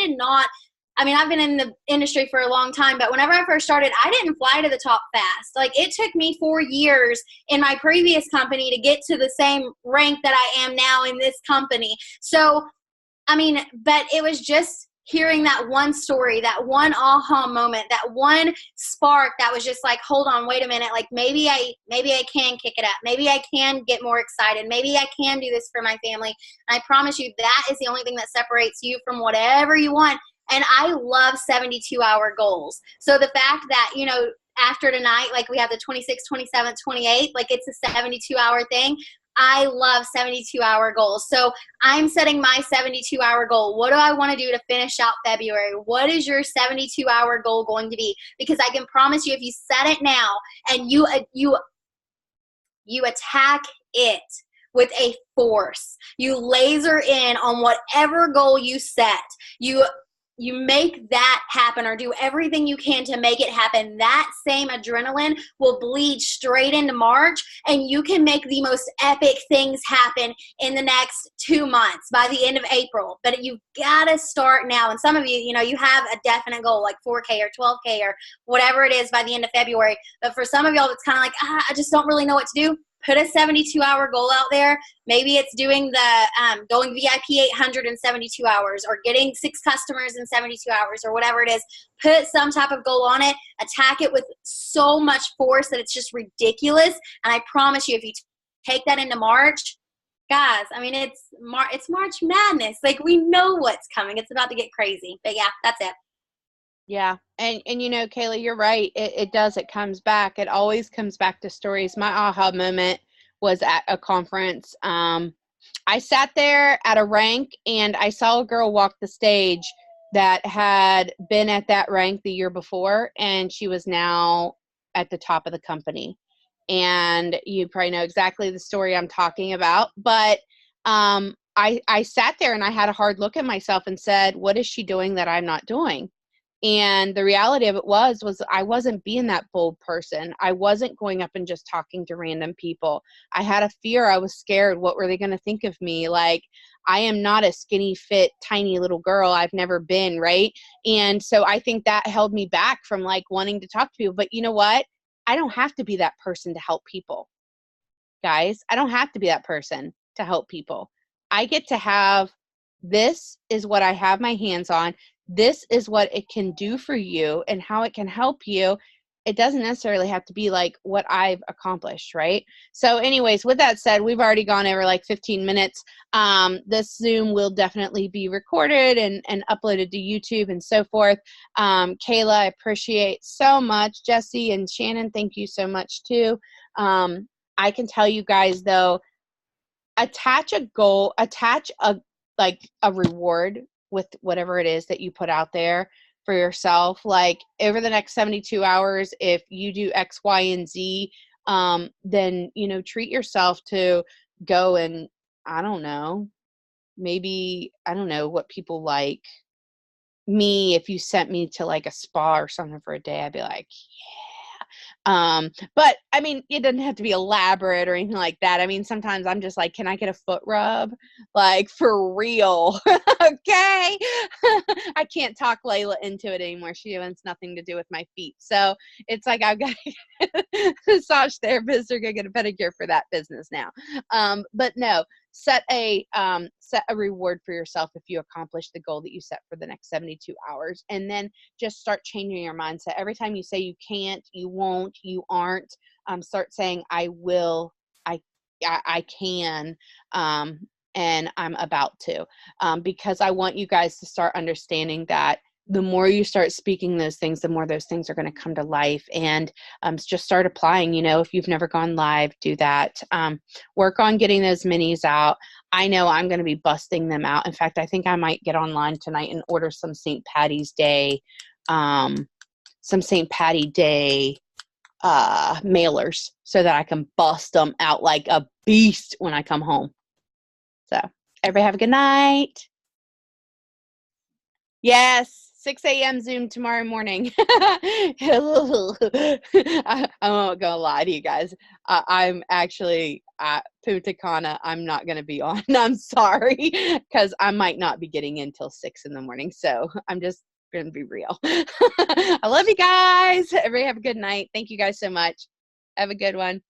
mean, I've been in the industry for a long time, but whenever I first started, I didn't fly to the top fast. Like, it took me 4 years in my previous company to get to the same rank that I am now in this company. So, I mean, but it was just hearing that one story, that one aha moment, that one spark that was just like, hold on, wait a minute. Like, maybe I can kick it up. Maybe I can get more excited. Maybe I can do this for my family. And I promise you, that is the only thing that separates you from whatever you want. And I love 72-hour goals. So the fact that, you know, after tonight, like we have the 26th, 27th, 28th, like it's a 72-hour thing. I love 72-hour goals. So I'm setting my 72-hour goal. What do I want to do to finish out February? What is your 72-hour goal going to be? Because I can promise you, if you set it now and you attack it with a force, you laser in on whatever goal you set, you make that happen, or do everything you can to make it happen, that same adrenaline will bleed straight into March, and you can make the most epic things happen in the next 2 months by the end of April. But you've got to start now. And some of you, you know, you have a definite goal like 4K or 12K or whatever it is by the end of February. But for some of y'all, it's kind of like, I just don't really know what to do. Put a 72-hour goal out there. Maybe it's doing the going VIP 800 in 72 hours, or getting 6 customers in 72 hours, or whatever it is. Put some type of goal on it. Attack it with so much force that it's just ridiculous. And I promise you, if you take that into March, guys, I mean, it's March Madness. Like, we know what's coming. It's about to get crazy. But yeah, that's it. Yeah. And you know, Kayla, you're right. It does. It comes back. It always comes back to stories. My aha moment was at a conference. I sat there at a rank, and I saw a girl walk the stage that had been at that rank the year before, and she was now at the top of the company. And you probably know exactly the story I'm talking about. But I sat there and I had a hard look at myself and said, what is she doing that I'm not doing? And the reality of it was I wasn't being that bold person. I wasn't going up and just talking to random people. I had a fear. I was scared. What were they going to think of me? Like, I am not a skinny, fit, tiny little girl. I've never been, right? And so I think that held me back from like wanting to talk to people. But you know what? I don't have to be that person to help people, guys. I don't have to be that person to help people. I get to have, this is what I have my hands on. This is what it can do for you and how it can help you. It doesn't necessarily have to be like what I've accomplished, right? So anyways, with that said, we've already gone over like 15 minutes. This Zoom will definitely be recorded and uploaded to YouTube and so forth. Kayla, I appreciate so much. Jesse and Shannon, thank you so much too. I can tell you guys though, attach a goal, attach a reward with whatever it is that you put out there for yourself. Like, over the next 72 hours, if you do X, Y, and Z, then, you know, treat yourself to go and, I don't know, maybe, I don't know what people like. Me, if you sent me to like a spa or something for a day, I'd be like, yeah. But I mean, it doesn't have to be elaborate or anything like that. I mean, sometimes I'm just like, can I get a foot rub? Like, for real. Okay. I can't talk Layla into it anymore. She wants nothing to do with my feet. So it's like, I've got a massage therapist or go get a pedicure for that business now. But no, set a reward for yourself if you accomplish the goal that you set for the next 72 hours, and then just start changing your mindset. Every time you say you can't, you won't, you aren't, start saying I will, I can, and I'm about to, because I want you guys to start understanding that the more you start speaking those things, the more those things are going to come to life. And just start applying. If you've never gone live, do that. Work on getting those minis out. I know I'm going to be busting them out. In fact, I think I might get online tonight and order some St. Patty's Day, mailers, so that I can bust them out like a beast when I come home. So everybody have a good night. Yes, 6 a.m. Zoom tomorrow morning. I won't go lie to you guys. I'm actually at Punta Cana. I'm not going to be on. I'm sorry, because I might not be getting in till 6 in the morning. So I'm just going to be real. I love you guys. Everybody have a good night. Thank you guys so much. Have a good one.